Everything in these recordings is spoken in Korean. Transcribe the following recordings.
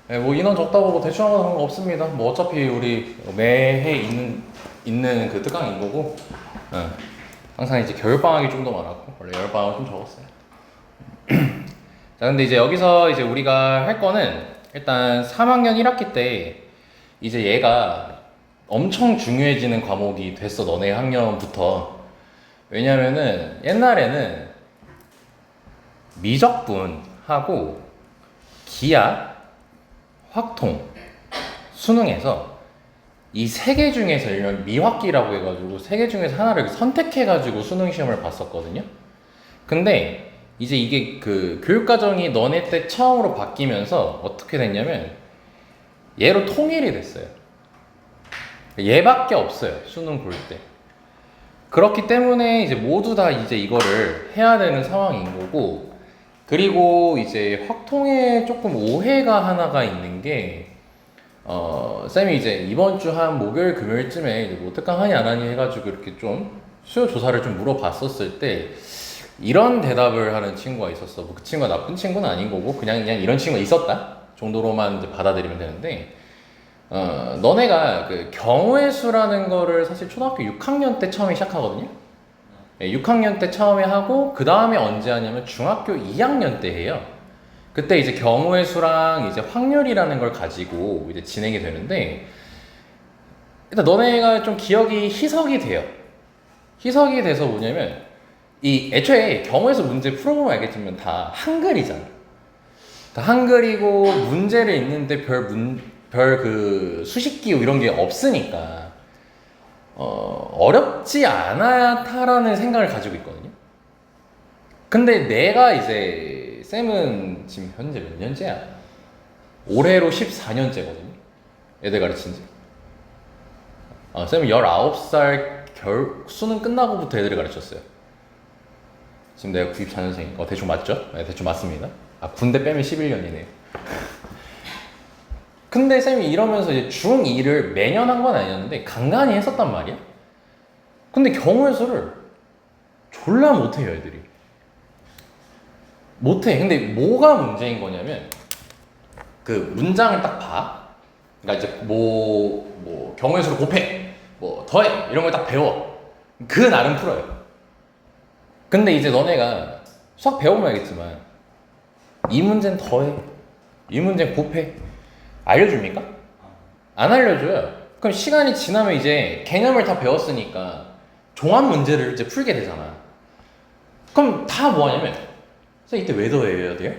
네, 뭐 인원 적다고 뭐 대충 하는 거 없습니다. 뭐 어차피 우리 매해 있는 그 특강인 거고, 네. 항상 이제 겨울 방학이 좀 더 많았고 원래 여름 방학은 좀 적었어요. 자, 근데 이제 여기서 이제 우리가 할 거는 일단 3학년 1학기 때 이제 얘가 엄청 중요해지는 과목이 됐어, 너네 학년부터. 왜냐면은 옛날에는 미적분하고 기하, 확통, 수능에서 이 세 개 중에서 일명 미확기라고 해가지고 세 개 중에서 하나를 선택해가지고 수능 시험을 봤었거든요. 근데 이제 이게 그 교육과정이 너네 때 처음으로 바뀌면서 어떻게 됐냐면 얘로 통일이 됐어요. 얘밖에 없어요, 수능 볼 때. 그렇기 때문에 이제 모두 다 이제 이거를 해야 되는 상황인 거고, 그리고 이제 확통에 조금 오해가 하나가 있는 게, 쌤이 이제 이번 주 한 목요일 금요일쯤에 이제 뭐 특강 하니 안 하니 해가지고 이렇게 좀 수요 조사를 좀 물어봤었을 때 이런 대답을 하는 친구가 있었어. 뭐 그 친구가 나쁜 친구는 아닌 거고 그냥 이런 친구가 있었다 정도로만 이제 받아들이면 되는데, 너네가 그 경우의 수라는 거를 사실 초등학교 6학년 때 처음에 시작하거든요. 6학년 때 처음에 하고 그 다음에 언제 하냐면 중학교 2학년 때 해요. 그때 이제 경우의 수랑 이제 확률이라는 걸 가지고 이제 진행이 되는데, 일단 너네가 좀 기억이 희석이 돼요. 희석이 돼서 뭐냐면 이 애초에 경우의 수 문제 풀어보면 알겠지만 다 한글이잖아. 다 한글이고 문제를 읽는데 별 그 수식 기호 이런 게 없으니까 어렵지 않다라는 생각을 가지고 있거든요. 근데 내가 이제 쌤은 지금 현재 몇 년째야? 올해로 14년째거든요. 애들 가르친 지. 쌤은 19살 수능 끝나고부터 애들을 가르쳤어요. 지금 내가 94년생이니까 대충 맞죠? 네, 대충 맞습니다. 군대 빼면 11년이네요. 근데 쌤이 이러면서 이제 중2를 매년 한 건 아니었는데 간간히 했었단 말이야. 근데 경우의 수를 졸라 못해요, 애들이. 못해. 근데 뭐가 문제인 거냐면 그 문장을 딱 봐. 그러니까 이제 뭐 경우의 수를 곱해, 뭐 더해 이런 걸 딱 배워. 그 나름 풀어요. 근데 이제 너네가 수학 배워보면 알겠지만 이 문제는 더해, 이 문제는 곱해 알려줍니까? 안 알려줘요. 그럼 시간이 지나면 이제 개념을 다 배웠으니까 종합 문제를 이제 풀게 되잖아. 그럼 다 뭐 하냐면, 선생님 이때 왜 더해야 돼요?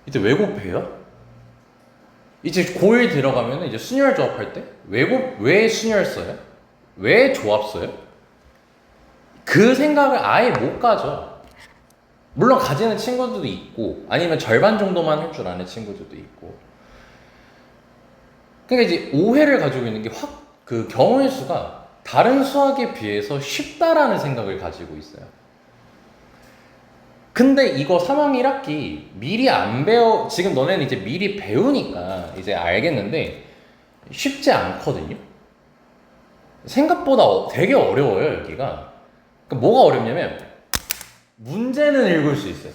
이때 왜 곱해요? 이제 고1 들어가면 이제 순열 조합할 때 왜 순열 써요? 왜 조합 써요? 그 생각을 아예 못 가져. 물론 가지는 친구들도 있고 아니면 절반 정도만 할 줄 아는 친구들도 있고. 그러니까 이제 오해를 가지고 있는 게 그 경우의 수가 다른 수학에 비해서 쉽다라는 생각을 가지고 있어요. 근데 이거 3학년 1학기 미리 안 지금 너네는 이제 미리 배우니까 이제 알겠는데 쉽지 않거든요. 생각보다 되게 어려워요, 여기가. 그러니까 뭐가 어렵냐면 문제는 읽을 수 있어요.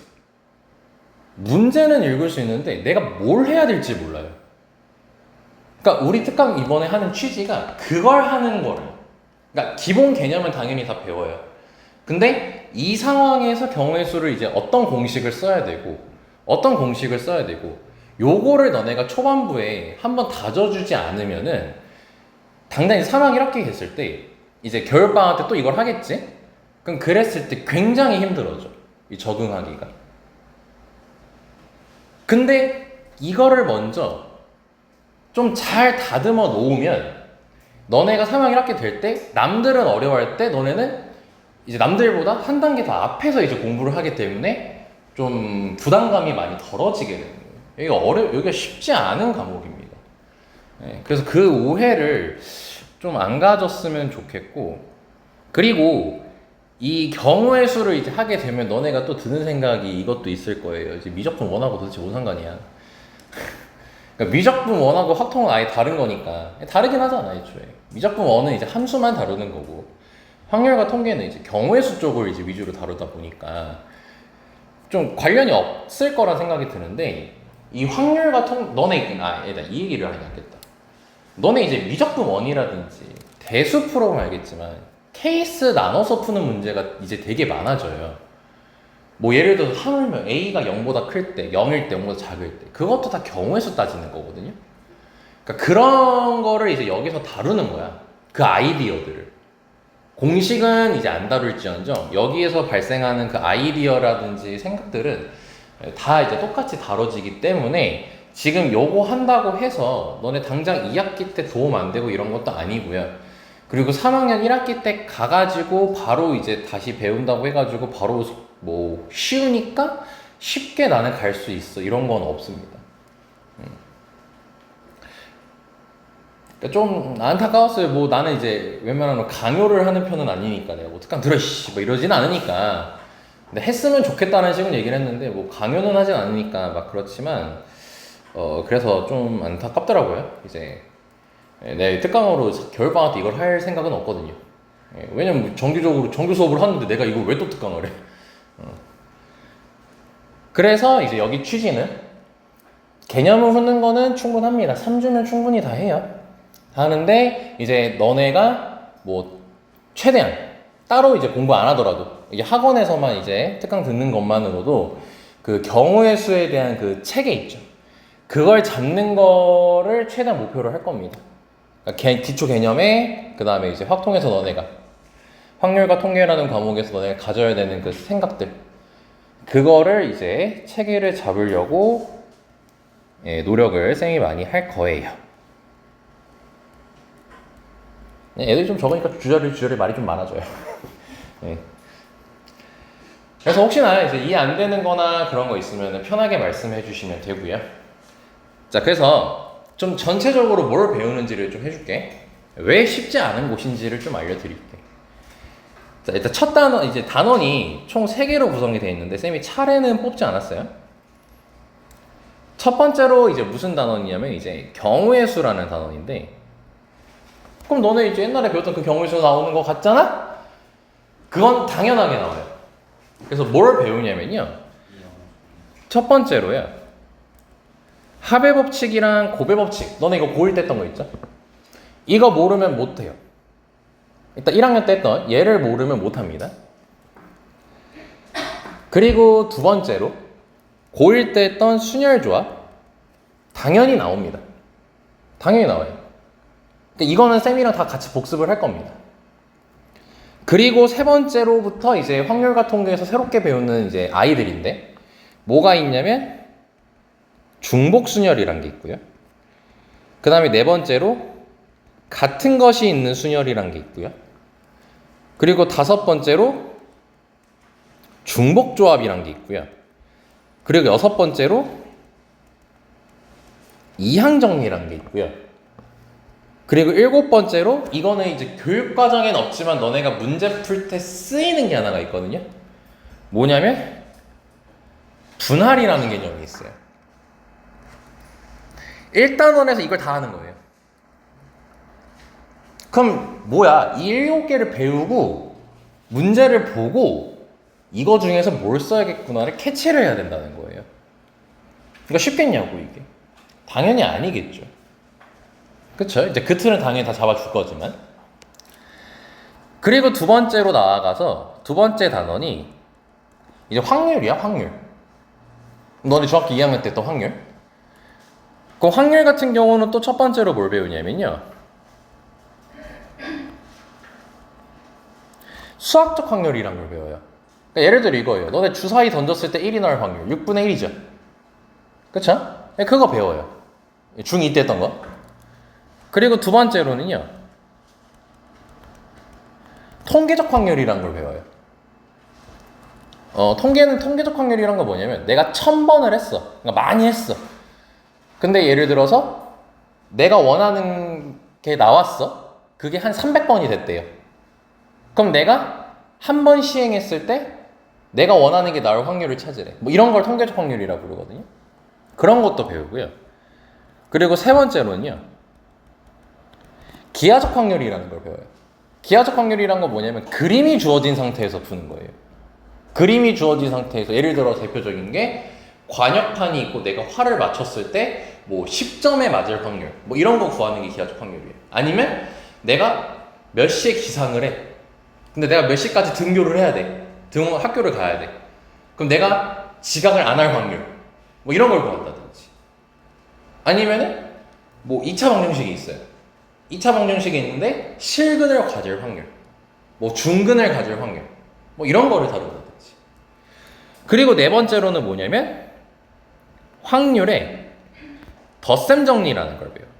문제는 읽을 수 있는데 내가 뭘 해야 될지 몰라요. 그러니까 우리 특강 이번에 하는 취지가 그걸 하는 거를. 그러니까 기본 개념은 당연히 다 배워요. 근데 이 상황에서 경우의 수를 이제 어떤 공식을 써야 되고 어떤 공식을 써야 되고 요거를 너네가 초반부에 한번 다져주지 않으면은 당장히 3학년 1학기 했을 때 이제 겨울방학 때 또 이걸 하겠지? 그럼 그랬을 때 굉장히 힘들어져, 이 적응하기가. 근데 이거를 먼저 좀 잘 다듬어 놓으면 너네가 3학년 1학기 될 때 남들은 어려워할 때 너네는 이제 남들보다 한 단계 더 앞에서 이제 공부를 하기 때문에 좀 부담감이 많이 덜어지게 되는 거예요. 여기가 쉽지 않은 과목입니다. 네, 그래서 그 오해를 좀 안 가졌으면 좋겠고, 그리고 이 경우의 수를 이제 하게 되면 너네가 또 드는 생각이 이것도 있을 거예요. 이제 미적분 원하고 도대체 뭔 상관이야. 그러니까 미적분 원하고 확통은 아예 다른 거니까. 다르긴 하잖아, 애초에. 미적분 원은 이제 함수만 다루는 거고 확률과 통계는 이제 경우의 수 쪽을 이제 위주로 다루다 보니까 좀 관련이 없을 거라 생각이 드는데, 이 확률 같은 너네 얘들아 이 얘기를 하긴 하겠다. 너네 이제 미적분 원이라든지 대수 풀어보면 알겠지만 케이스 나눠서 푸는 문제가 이제 되게 많아져요. 뭐 예를 들어서 하물며 A가 0보다 클 때, 0일 때, 0보다 작을 때 그것도 다 경우의 수 따지는 거거든요. 그러니까 그런 거를 이제 여기서 다루는 거야. 그 아이디어들을. 공식은 이제 안 다룰지언정 여기에서 발생하는 그 아이디어라든지 생각들은 다 이제 똑같이 다뤄지기 때문에 지금 요거 한다고 해서 너네 당장 2학기 때 도움 안 되고 이런 것도 아니고요. 그리고 3학년 1학기 때 가가지고 바로 이제 다시 배운다고 해가지고 바로 뭐 쉬우니까 쉽게 나는 갈 수 있어 이런 건 없습니다. 그러니까 좀 안타까웠어요. 뭐 나는 이제 웬만하면 강요를 하는 편은 아니니까 내가 뭐 특강 들어 뭐 이러진 않으니까. 근데 했으면 좋겠다는 식으로 얘기를 했는데 뭐 강요는 하진 않으니까 막 그렇지만 그래서 좀 안타깝더라고요. 이제 내 특강으로 겨울방학 때 이걸 할 생각은 없거든요. 왜냐면 정규적으로 정규 수업을 하는데 내가 이걸 왜 또 특강을 해? 그래서 이제 여기 취지는 개념을 푸는 거는 충분합니다. 3주면 충분히 다 해요. 하는데 이제 너네가 뭐 최대한 따로 이제 공부 안 하더라도 이게 학원에서만 이제 특강 듣는 것만으로도 그 경우의 수에 대한 그 체계 있죠. 그걸 잡는 거를 최대한 목표로 할 겁니다. 그러니까 기초 개념에 그 다음에 이제 확통에서 너네가 확률과 통계라는 과목에서 너네가 가져야 되는 그 생각들 그거를 이제 체계를 잡으려고 노력을 쌤이 많이 할 거예요. 애들이 좀 적으니까 주저리 말이 좀 많아져요. 네. 그래서 혹시나 이제 이해 안 되는 거나 그런 거 있으면 편하게 말씀해 주시면 되고요. 자, 그래서 좀 전체적으로 뭘 배우는지를 좀 해줄게. 왜 쉽지 않은 곳인지를 좀 알려드릴게. 자, 일단 첫 단원, 이제 단원이 총 3개로 구성이 되어 있는데 쌤이 차례는 뽑지 않았어요. 첫 번째로 이제 무슨 단원이냐면 이제 경우의 수라는 단원인데 그럼 너네 이제 옛날에 배웠던 그 경우의 수 나오는 거 같잖아? 그건 당연하게 나와요. 그래서 뭘 배우냐면요. 첫 번째로요. 합의 법칙이랑 고배 법칙. 너네 이거 고1 때 했던 거 있죠? 이거 모르면 못해요. 일단 1학년 때 했던 얘를 모르면 못합니다. 그리고 두 번째로 고1 때 했던 순열조합 당연히 나옵니다. 당연히 나와요. 이거는 쌤이랑 다 같이 복습을 할 겁니다. 그리고 세 번째로부터 이제 확률과 통계에서 새롭게 배우는 이제 아이들인데 뭐가 있냐면 중복순열이란 게 있고요. 그 다음에 네 번째로 같은 것이 있는 순열이란 게 있고요. 그리고 다섯 번째로 중복조합이란 게 있고요. 그리고 여섯 번째로 이항정리란 게 있고요. 그리고 일곱 번째로 이거는 이제 교육과정엔 없지만 너네가 문제 풀 때 쓰이는 게 하나가 있거든요. 뭐냐면 분할이라는 개념이 있어요. 1단원에서 이걸 다 하는 거예요. 그럼 뭐야? 이 7개를 배우고 문제를 보고 이거 중에서 뭘 써야겠구나를 캐치를 해야 된다는 거예요. 그러니까 쉽겠냐고 이게. 당연히 아니겠죠. 그쵸? 이제 그 틀은 당연히 다 잡아줄 거지만. 그리고 두 번째로 나아가서 두 번째 단원이 이제 확률이야, 확률. 너네 중학교 2학년 때 했던 확률. 그 확률 같은 경우는 또 첫 번째로 뭘 배우냐면요. 수학적 확률이란 걸 배워요. 그러니까 예를 들어 이거예요. 너네 주사위 던졌을 때 1이 나올 확률 6분의 1이죠. 그쵸? 그거 배워요. 중2 때 했던 거. 그리고 두 번째로는요. 통계적 확률이란 걸 배워요. 통계는 통계적 확률이란 건 뭐냐면 내가 1000번을 했어. 그러니까 많이 했어. 근데 예를 들어서 내가 원하는 게 나왔어. 그게 한 300번이 됐대요. 그럼 내가 한 번 시행했을 때 내가 원하는 게 나올 확률을 찾으래. 뭐 이런 걸 통계적 확률이라고 부르거든요. 그런 것도 배우고요. 그리고 세 번째로는요. 기하적 확률이라는 걸 배워요. 기하적 확률이란 건 뭐냐면 그림이 주어진 상태에서 푸는 거예요. 그림이 주어진 상태에서 예를 들어 대표적인 게 관역판이 있고 내가 활을 맞췄을 때 뭐 10점에 맞을 확률 뭐 이런 거 구하는 게 기하적 확률이에요. 아니면 내가 몇 시에 기상을 해. 근데 내가 몇 시까지 등교를 해야 돼. 학교를 가야 돼. 그럼 내가 지각을 안 할 확률 뭐 이런 걸 구한다든지. 아니면은 뭐 2차 방정식이 있어요. 2차 방정식이 있는데 실근을 가질 확률 뭐 중근을 가질 확률 뭐 이런 거를 다룬다든지. 그리고 네 번째로는 뭐냐면 확률에 덧셈 정리라는 걸 배워요.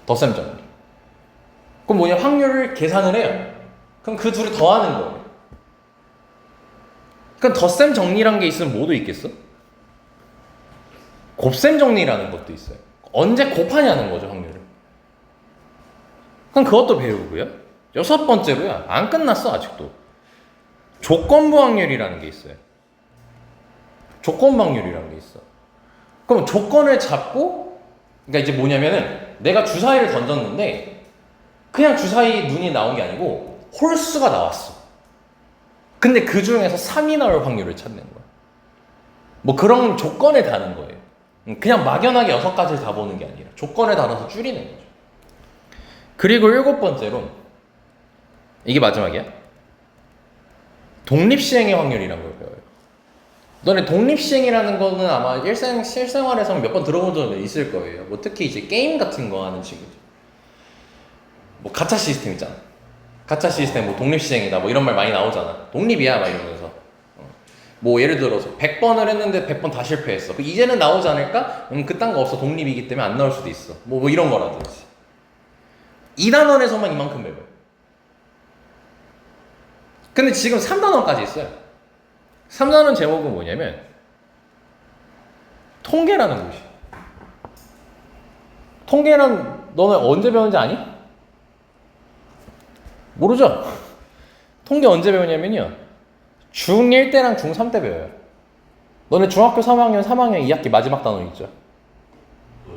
덧셈 정리. 그럼 뭐냐, 확률을 계산을 해요. 그럼 그 둘이 더하는 거예요. 그럼 덧셈 정리란 게 있으면 뭐도 있겠어? 곱셈 정리라는 것도 있어요. 언제 곱하냐는 거죠, 확률을. 그럼 그것도 배우고요. 여섯 번째로요, 안 끝났어 아직도. 조건부 확률이라는 게 있어요. 조건부 확률이라는 게 있어. 그럼 조건을 잡고, 그러니까 이제 뭐냐면은 내가 주사위를 던졌는데 그냥 주사위 눈이 나온 게 아니고 홀수가 나왔어. 근데 그 중에서 3이 나올 확률을 찾는 거야. 뭐 그런 조건을 다는 거예요. 그냥 막연하게 6가지를 다 보는 게 아니라 조건을 달아서 줄이는 거죠. 그리고 일곱 번째로, 이게 마지막이야. 독립시행의 확률이라는 걸 배워요. 너네 독립시행이라는 거는 아마 실생활에서 몇 번 들어본 적은 있을 거예요. 뭐 특히 이제 게임 같은 거 하는 친구들. 뭐 가챠 시스템 있잖아. 가챠 시스템 뭐 독립시행이다 뭐 이런 말 많이 나오잖아. 독립이야 막 이러면서. 뭐 예를 들어서 100번을 했는데 100번 다 실패했어. 이제는 나오지 않을까? 그딴 거 없어. 독립이기 때문에 안 나올 수도 있어. 뭐 이런 거라든지. 2단원에서만 이만큼 배워요. 근데 지금 3단원까지 있어요. 3단원 제목은 뭐냐면 통계라는 것이. 통계란 너네 언제 배웠는지 아니? 모르죠? 통계 언제 배우냐면요, 중1 때랑 중3 때 배워요. 너네 중학교 3학년 2학기 마지막 단원 있죠?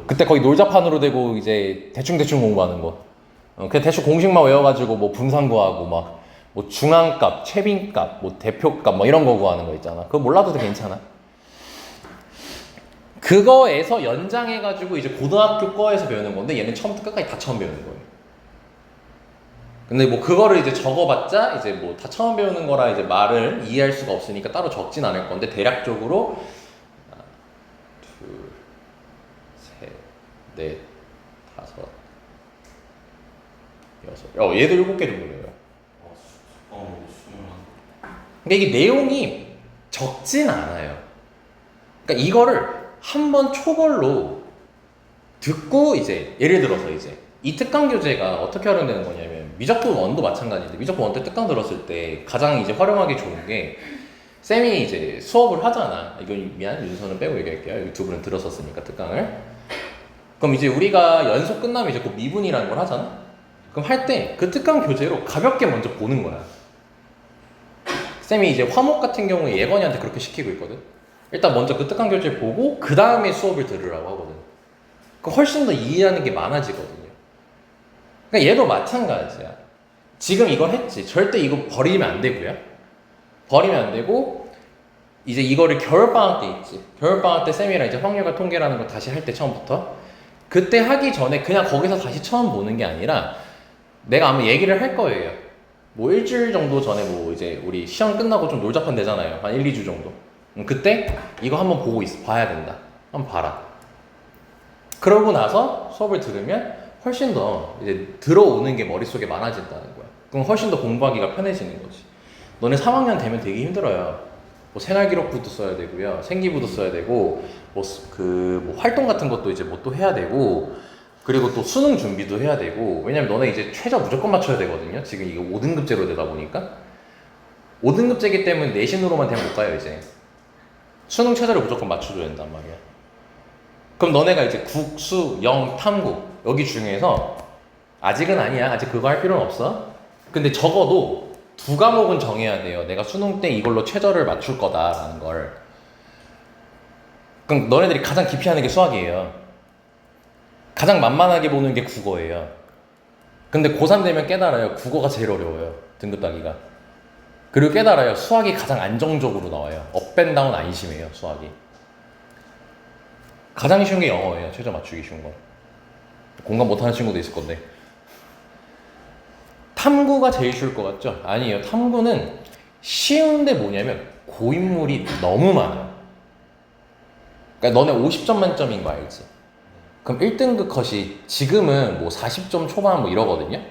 그때 거의 놀자판으로 되고 이제 대충 공부하는 거. 그냥 대충 공식만 외워가지고 뭐 분산 구하고 막 뭐 중앙값, 최빈값, 뭐 대표값 뭐 이런 거 구하는 거 있잖아. 그거 몰라도 괜찮아. 그거에서 연장해가지고 이제 고등학교 거에서 배우는 건데 얘는 처음부터 끝까지 다 처음 배우는 거예요. 근데 뭐 그거를 이제 적어봤자 이제 뭐 다 처음 배우는 거라 이제 말을 이해할 수가 없으니까 따로 적진 않을 건데 대략적으로 하나, 둘, 셋, 넷, 다섯, 여섯. 얘도 7개 정도 돼요. 근데 이게 내용이 적진 않아요. 그러니까 이거를 한번 초벌로 듣고 이제 예를 들어서 이제 이 특강 교재가 어떻게 활용되는 거냐면 미적분 1도 마찬가지인데 미적분 1 때 특강 들었을 때 가장 이제 활용하기 좋은 게 쌤이 이제 수업을 하잖아. 이건 미안, 윤서는 빼고 얘기할게요. 유튜브는 들었었으니까 특강을. 그럼 이제 우리가 연속 끝나면 이제 곧 미분이라는 걸 하잖아. 그럼 할 때 그 특강 교재로 가볍게 먼저 보는 거야. 쌤이 이제 화목 같은 경우에 예건이한테 그렇게 시키고 있거든. 일단 먼저 그 특강 교재 보고 그 다음에 수업을 들으라고 하거든. 그 훨씬 더 이해하는 게 많아지거든요. 그러니까 얘도 마찬가지야. 지금 이걸 했지. 절대 이거 버리면 안 되고요. 버리면 안 되고 이제 이거를 겨울방학 때 있지. 겨울방학 때 쌤이랑 이제 확률과 통계라는 거 다시 할 때 처음부터 그때 하기 전에 그냥 거기서 다시 처음 보는 게 아니라 내가 아마 얘기를 할 거예요. 뭐 일주일 정도 전에 뭐 이제 우리 시험 끝나고 좀 놀자판 되잖아요. 한 1, 2주 정도. 그때 이거 한번 보고 봐야 된다. 한번 봐라. 그러고 나서 수업을 들으면 훨씬 더 이제 들어오는 게 머릿속에 많아진다는 거야. 그럼 훨씬 더 공부하기가 편해지는 거지. 너네 3학년 되면 되게 힘들어요. 뭐 생활기록부도 써야 되고요. 생기부도 써야 되고 뭐 활동 같은 것도 이제 뭐 또 해야 되고 그리고 또 수능 준비도 해야 되고 왜냐면 너네 이제 최저 무조건 맞춰야 되거든요. 지금 이게 5등급제로 되다 보니까 5등급제이기 때문에 내신으로만 되면 못 가요. 이제 수능 최저를 무조건 맞춰줘야 된단 말이야. 그럼 너네가 이제 국, 수, 영, 탐구 여기 중에서 아직은 아니야. 아직 그거 할 필요는 없어. 근데 적어도 2과목은 정해야 돼요. 내가 수능 때 이걸로 최저를 맞출 거다라는 걸. 그럼 너네들이 가장 기피하는 게 수학이에요. 가장 만만하게 보는 게 국어예요. 근데 고3 되면 깨달아요. 국어가 제일 어려워요. 등급 따기가. 그리고 깨달아요. 수학이 가장 안정적으로 나와요. 업앤다운 안 심해요. 수학이. 가장 쉬운 게 영어예요. 최저 맞추기 쉬운 거. 공감 못하는 친구도 있을 건데. 탐구가 제일 쉬울 것 같죠? 아니에요. 탐구는 쉬운데 뭐냐면 고인물이 너무 많아요. 그러니까 너네 50점 만점인 거 알지? 그럼 1등급 컷이 지금은 뭐 40점 초반 뭐 이러거든요?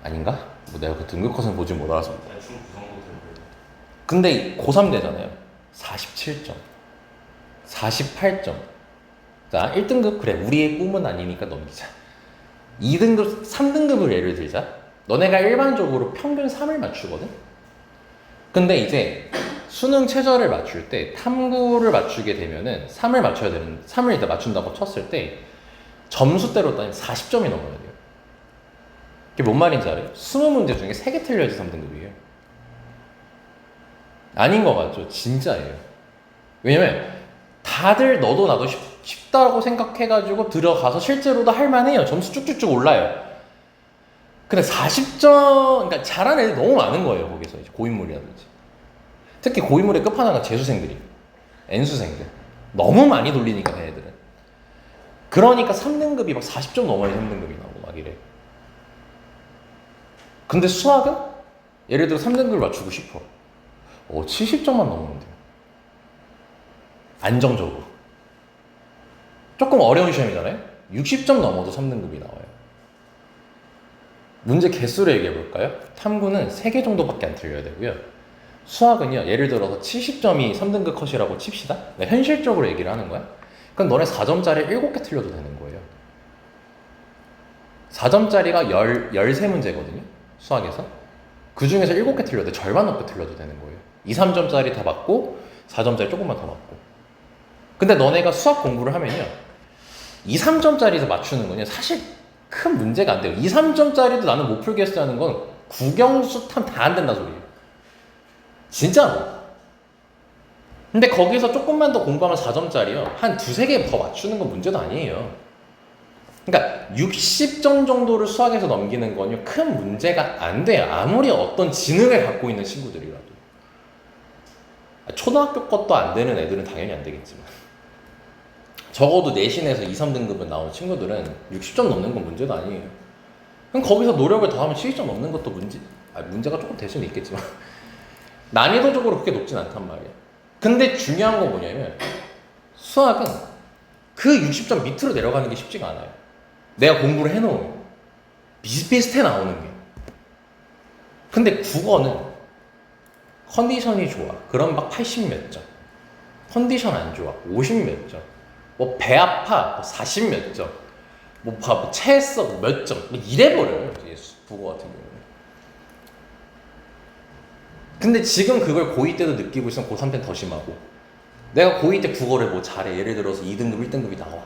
아닌가? 뭐 내가 그 등급 컷은 보지 못알아서. 대충 그 정도 되고. 근데 고3 되잖아요. 47점, 48점. 자, 1등급 그래 우리의 꿈은 아니니까 넘기자. 2등급, 3등급을 예를 들자. 너네가 일반적으로 평균 3을 맞추거든? 근데 이제 수능 최저를 맞출 때 탐구를 맞추게 되면은 3을 맞춰야 되는, 3을 일단 맞춘다고 쳤을 때 점수대로 따지면 40점이 넘어야 돼요. 그게 뭔 말인지 알아요? 20문제 중에 3개 틀려야지 3등급이에요. 아닌 거 같죠? 진짜예요. 왜냐면 다들 너도 나도 쉽다고 생각해가지고 들어가서 실제로도 할만해요. 점수 쭉쭉쭉 올라요. 근데 40점, 그러니까 잘하는 애들 너무 많은 거예요. 거기서 이제 고인물이라든지. 특히 고인물의 끝판왕은 재수생들이, N수생들. 너무 많이 돌리니까 걔네들은. 그러니까 3등급이 막 40점 넘어야 3등급이 나오고 막 이래. 근데 수학은 예를 들어 3등급을 맞추고 싶어. 70점만 넘으면 돼요. 안정적으로. 조금 어려운 시험이잖아요. 60점 넘어도 3등급이 나와요. 문제 개수를 얘기해 볼까요? 탐구는 3개 정도밖에 안 틀려야 되고요. 수학은요, 예를 들어서 70점이 3등급 컷이라고 칩시다. 현실적으로 얘기를 하는 거야. 그럼 너네 4점짜리 7개 틀려도 되는 거예요. 4점짜리가 13문제거든요. 수학에서. 그 중에서 7개 틀려도 돼. 절반 넘게 틀려도 되는 거예요. 2, 3점짜리 다 맞고 4점짜리 조금만 더 맞고. 근데 너네가 수학 공부를 하면요, 2, 3점짜리에서 맞추는 건요 사실 큰 문제가 안 돼요. 2, 3점짜리도 나는 못 풀겠다는 건 국영수 탐 다 안 된다 소리예요. 진짜로. 근데 거기서 조금만 더 공부하면 4점짜리요 한 두세 개 더 맞추는 건 문제도 아니에요. 그러니까 60점 정도를 수학에서 넘기는 건요 큰 문제가 안 돼요. 아무리 어떤 지능을 갖고 있는 친구들이라도. 초등학교 것도 안 되는 애들은 당연히 안 되겠지만 적어도 내신에서 2, 3등급은 나오는 친구들은 60점 넘는 건 문제도 아니에요. 그럼 거기서 노력을 더하면 70점 넘는 것도 문제가 조금 될 수는 있겠지만 난이도적으로 그렇게 높진 않단 말이에요. 근데 중요한 건 뭐냐면 수학은 그 60점 밑으로 내려가는 게 쉽지가 않아요. 내가 공부를 해놓으면 비슷비슷해 나오는 게. 근데 국어는 컨디션이 좋아. 그럼 막 80 몇 점. 컨디션 안 좋아. 50 몇 점. 뭐 배 아파. 40 몇 점. 뭐 체했어. 몇 점. 이래버려요. 국어 같은 경우는. 근데 지금 그걸 고2 때도 느끼고 있으면 고3 때는 더 심하고. 내가 고2 때 국어를 뭐 잘해. 예를 들어서 2등급, 1등급이 나와.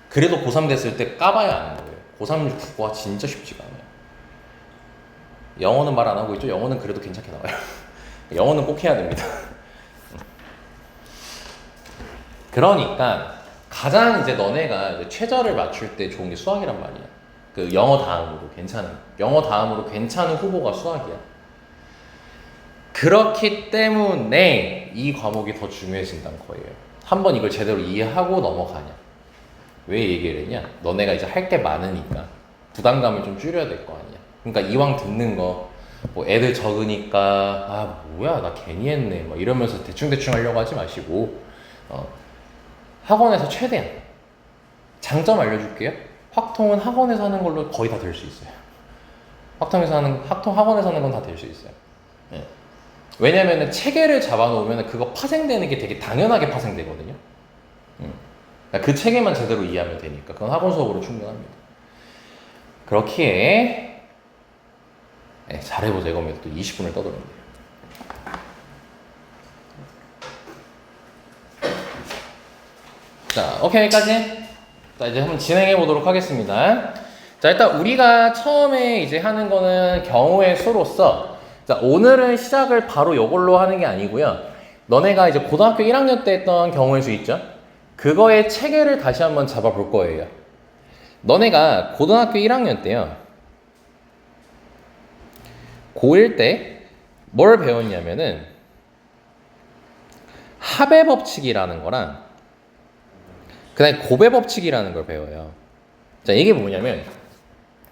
그래도 고3 됐을 때 까봐야 아는 거예요. 고3 국어가 진짜 쉽지가 않아요. 영어는 말 안 하고 있죠. 영어는 그래도 괜찮게 나와요. 영어는 꼭 해야 됩니다. 그러니까 가장 이제 너네가 이제 최저를 맞출 때 좋은 게 수학이란 말이야. 그 영어 다음으로 괜찮은 후보가 수학이야. 그렇기 때문에 이 과목이 더 중요해진다는 거예요. 한번 이걸 제대로 이해하고 넘어가냐. 왜 얘기를 했냐? 너네가 이제 할 게 많으니까 부담감을 좀 줄여야 될 거 아니야. 그러니까 이왕 듣는 거, 뭐 애들 적으니까 뭐야 나 괜히 했네 막 이러면서 대충대충 하려고 하지 마시고 학원에서 최대한 장점 알려줄게요. 확통은 학원에서 하는 걸로 거의 다 될 수 있어요. 학원에서 하는 건 다 될 수 있어요. 네. 왜냐면은 체계를 잡아놓으면 그거 파생되는 게 되게 당연하게 파생되거든요. 그러니까 그 체계만 제대로 이해하면 되니까 그건 학원 수업으로 충분합니다. 그렇기에 네, 잘해보자 이거면 또 20분을 떠들었네요. 자, 오케이 여기까지. 자, 이제 한번 진행해 보도록 하겠습니다. 자, 일단 우리가 처음에 이제 하는 거는 경우의 수로서, 자, 오늘은 시작을 바로 이걸로 하는 게 아니고요. 너네가 이제 고등학교 1학년 때 했던 경우의 수 있죠? 그거의 체계를 다시 한번 잡아볼 거예요. 너네가 고등학교 1학년 때요. 고1 때 뭘 배웠냐면은 합의 법칙이라는 거랑 그 다음에 곱의 법칙이라는 걸 배워요. 자, 이게 뭐냐면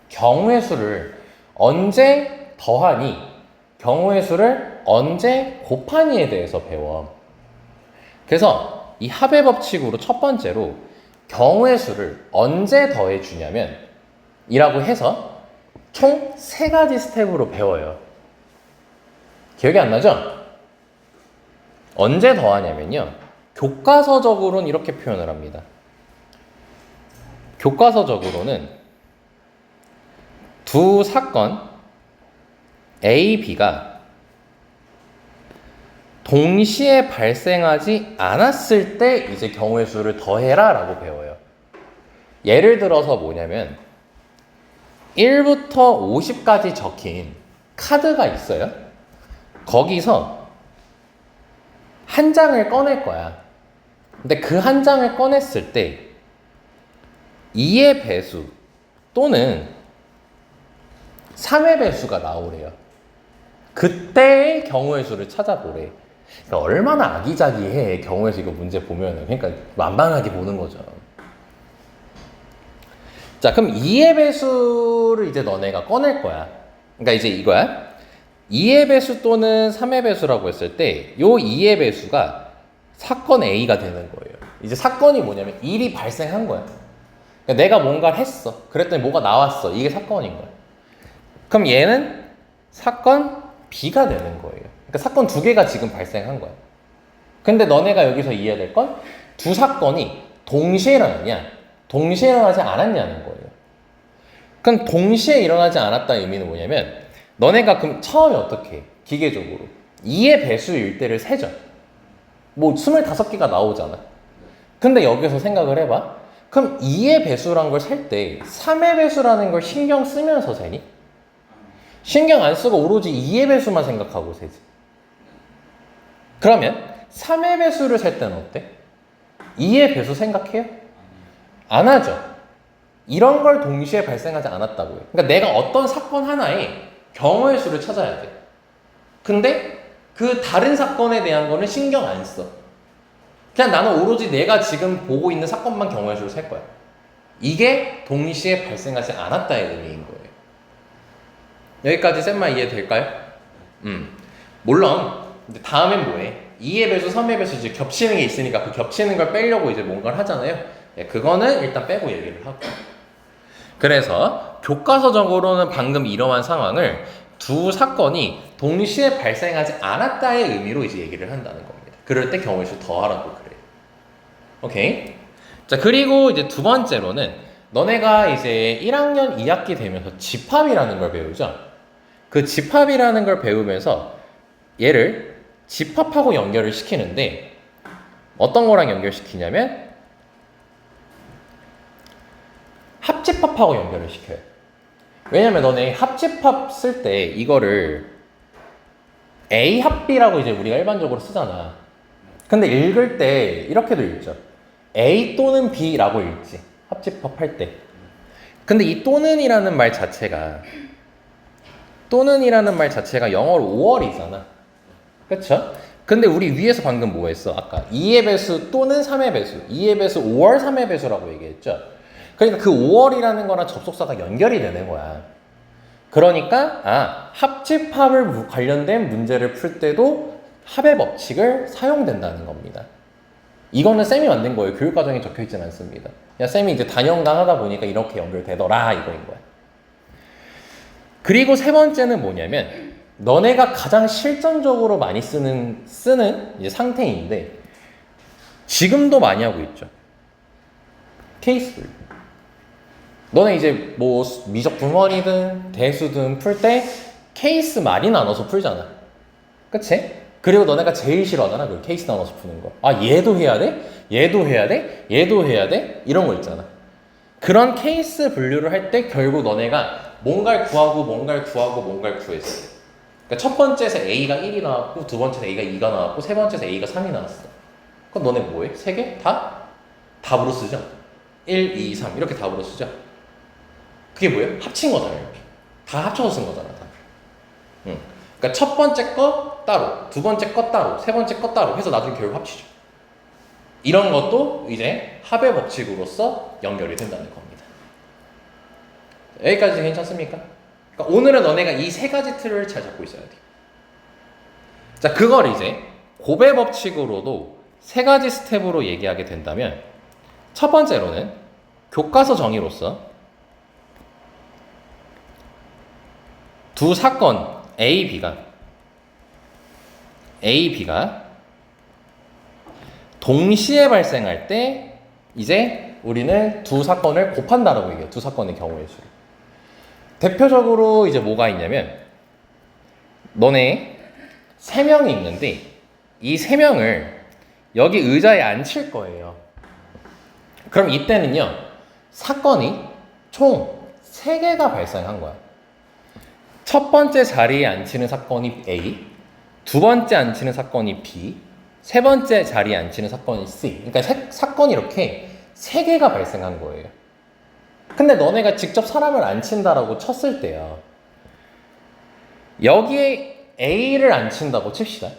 경우의 수를 언제 더하니, 경우의 수를 언제 곱하니에 대해서 배워. 그래서 이 합의 법칙으로 첫 번째로 경우의 수를 언제 더해주냐면 이라고 해서 총 3가지 스텝으로 배워요. 기억이 안 나죠? 언제 더하냐면요, 교과서적으로는 이렇게 표현을 합니다. 교과서적으로는 두 사건 A, B가 동시에 발생하지 않았을 때 이제 경우의 수를 더해라 라고 배워요. 예를 들어서 뭐냐면 1부터 50까지 적힌 카드가 있어요. 거기서 한 장을 꺼낼 거야. 근데 그 한 장을 꺼냈을 때 2의 배수 또는 3의 배수가 나오래요. 그때의 경우의 수를 찾아보래. 그러니까 얼마나 아기자기해, 경우의 수 이거 문제 보면은. 그러니까 만만하게 보는 거죠. 자, 그럼 2의 배수를 이제 너네가 꺼낼 거야. 그러니까 이제 이거야. 2의 배수 또는 3의 배수라고 했을 때 요 2의 배수가 사건 A가 되는 거예요. 이제 사건이 뭐냐면 일이 발생한 거야. 그러니까 내가 뭔가를 했어. 그랬더니 뭐가 나왔어. 이게 사건인 거야. 그럼 얘는 사건 B가 되는 거예요. 그러니까 사건 2개가 지금 발생한 거야. 근데 너네가 여기서 이해해야 될 건 두 사건이 동시에 일어났냐, 동시에 일어나지 않았냐는 거예요. 그럼 동시에 일어나지 않았다는 의미는 뭐냐면 너네가 그럼 처음에 어떻게 해? 기계적으로 2의 배수일 때를 세죠. 뭐 25개가 나오잖아. 근데 여기서 생각을 해봐. 그럼 2의 배수란 걸 셀 때 3의 배수라는 걸 신경 쓰면서 세니? 신경 안 쓰고 오로지 2의 배수만 생각하고 세지. 그러면 3의 배수를 셀 때는 어때? 2의 배수 생각해요? 안 하죠. 이런 걸 동시에 발생하지 않았다고요. 그러니까 내가 어떤 사건 하나에 경우의 수를 찾아야 돼. 근데 그 다른 사건에 대한 거는 신경 안 써. 그냥 나는 오로지 내가 지금 보고 있는 사건만 경우의 수를 셀 거야. 이게 동시에 발생하지 않았다의 의미인 거예요. 여기까지 쌤만 이해될까요? 물론 다음엔 뭐해? 2의 배수, 3의 배수 이제 겹치는 게 있으니까 그 겹치는 걸 빼려고 이제 뭔가를 하잖아요. 그거는 일단 빼고 얘기를 하고. 그래서 교과서적으로는 방금 이러한 상황을 두 사건이 동시에 발생하지 않았다의 의미로 이제 얘기를 한다는 겁니다. 그럴 때 경우의 수 더하라고 그래요. 오케이? 자, 그리고 이제 두 번째로는 너네가 이제 1학년 2학기 되면서 집합이라는 걸 배우죠. 그 집합이라는 걸 배우면서 얘를 집합하고 연결을 시키는데 어떤 거랑 연결시키냐면 합집합하고 연결을 시켜요. 왜냐면 너네 합집합 쓸 때 이거를 A 합 B라고 이제 우리가 일반적으로 쓰잖아. 근데 읽을 때 이렇게도 읽죠. A 또는 B라고 읽지. 합집합 할 때. 근데 이 또는이라는 말 자체가 영어로 5월이잖아. 그쵸? 근데 우리 위에서 방금 뭐 했어? 아까 2의 배수 또는 3의 배수, 2의 배수 5월 3의 배수라고 얘기했죠. 그러니까 그 5월이라는 거랑 접속사가 연결이 되는 거야. 그러니까 합집합을 관련된 문제를 풀 때도 합의 법칙을 사용된다는 겁니다. 이거는 쌤이 만든 거예요. 교육과정에 적혀있지는 않습니다. 그냥 쌤이 이제 단연강 하다 보니까 이렇게 연결되더라 이거인 거야. 그리고 세 번째는 뭐냐면 너네가 가장 실전적으로 많이 쓰는 이제 상태인데 지금도 많이 하고 있죠. 케이스 분류. 너네 이제 뭐 미적 분원이든 대수든 풀 때 케이스 많이 나눠서 풀잖아. 그치? 그리고 너네가 제일 싫어하잖아. 그 케이스 나눠서 푸는 거. 얘도 해야 돼? 얘도 해야 돼? 얘도 해야 돼? 이런 거 있잖아. 그런 케이스 분류를 할 때 결국 너네가 뭔가를 구하고 뭔가를 구했어. 그러니까 첫 번째에서 A가 1이 나왔고 두 번째에서 A가 2가 나왔고 세 번째에서 A가 3이 나왔어. 그럼 너네 뭐해? 세 개? 다? 답으로 쓰죠. 1, 2, 3 이렇게 답으로 쓰죠. 그게 뭐예요? 합친 거잖아요. 이렇게. 다 합쳐서 쓴 거잖아. 다. 그러니까 첫 번째 거 따로, 두 번째 거 따로, 세 번째 거 따로 해서 나중에 결국 합치죠. 이런 것도 이제 합의 법칙으로서 연결이 된다는 겁니다. 여기까지 괜찮습니까? 그러니까 오늘은 너네가 이 세 가지 틀을 잘 잡고 있어야 돼. 자, 그걸 이제 곱의 법칙으로도 세 가지 스텝으로 얘기하게 된다면 첫 번째로는 교과서 정의로서 두 사건 A, B가 동시에 발생할 때 이제 우리는 두 사건을 곱한다라고 얘기해요. 두 사건의 경우의 수를. 대표적으로 이제 뭐가 있냐면 너네 세 명이 있는데 이 세 명을 여기 의자에 앉힐 거예요. 그럼 이때는요 사건이 총 3개가 발생한 거야. 첫 번째 자리에 앉히는 사건이 A, 두 번째 앉히는 사건이 B, 세 번째 자리에 앉히는 사건이 C. 그러니까 사건이 이렇게 3개가 발생한 거예요. 근데 너네가 직접 사람을 앉힌다라고 쳤을 때요. 여기에 A를 앉힌다고 칩시다.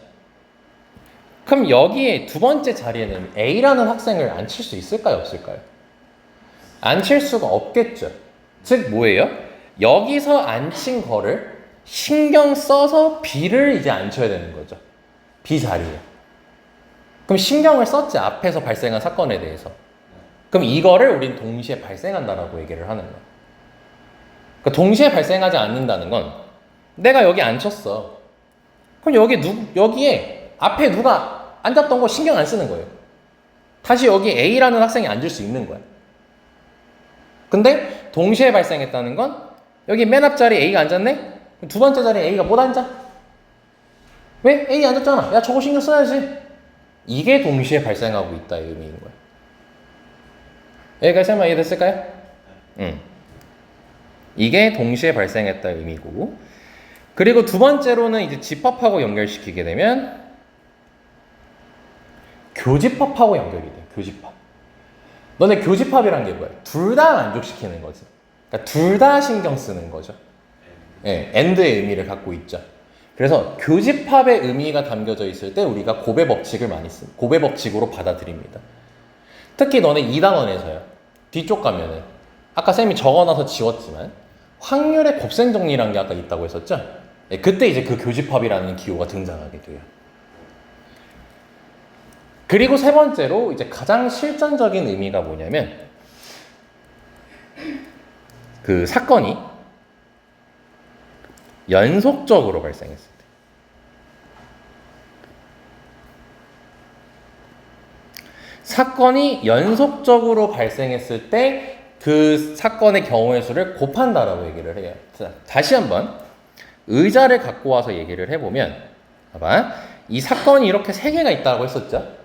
그럼 여기에 두 번째 자리에는 A라는 학생을 앉힐 수 있을까요? 없을까요? 앉힐 수가 없겠죠. 즉 뭐예요? 여기서 앉힌 거를 신경 써서 B를 이제 앉혀야 되는 거죠. B 자리에. 그럼 신경을 썼지, 앞에서 발생한 사건에 대해서. 그럼 이거를 우린 동시에 발생한다라고 얘기를 하는 거야. 그러니까 동시에 발생하지 않는다는 건 내가 여기 앉혔어. 그럼 여기에 앞에 누가 앉았던 거 신경 안 쓰는 거예요. 다시 여기 A라는 학생이 앉을 수 있는 거야. 근데 동시에 발생했다는 건 여기 맨 앞자리에 A가 앉았네? 두 번째 자리에 A가 못 앉아? 왜? A 앉았잖아. 야, 저거 신경 써야지. 이게 동시에 발생하고 있다의 의미인 거야. 여기까지 설명 이해됐을까요? 이게 동시에 발생했다의 의미고, 그리고 두 번째로는 이제 집합하고 연결시키게 되면 교집합하고 연결이 돼. 교집합. 너네 교집합이란 게 뭐야? 둘 다 만족시키는 거지. 그러니까 둘 다 신경 쓰는 거죠. 예, and의 의미를 갖고 있죠. 그래서 교집합의 의미가 담겨져 있을 때 우리가 곱의 법칙을 많이 씁니다. 곱의 법칙으로 받아들입니다. 특히 너네 2단원에서요. 뒤쪽 가면은 아까 쌤이 적어놔서 지웠지만 확률의 곱셈 정리라는 게 아까 있다고 했었죠. 예, 그때 이제 그 교집합이라는 기호가 등장하게 돼요. 그리고 세 번째로 이제 가장 실전적인 의미가 뭐냐면 그 사건이 연속적으로 발생했을 때. 사건이 연속적으로 발생했을 때 그 사건의 경우의 수를 곱한다라고 얘기를 해요. 자, 다시 한번 의자를 갖고 와서 얘기를 해보면 봐봐. 이 사건이 이렇게 3개가 있다고 했었죠.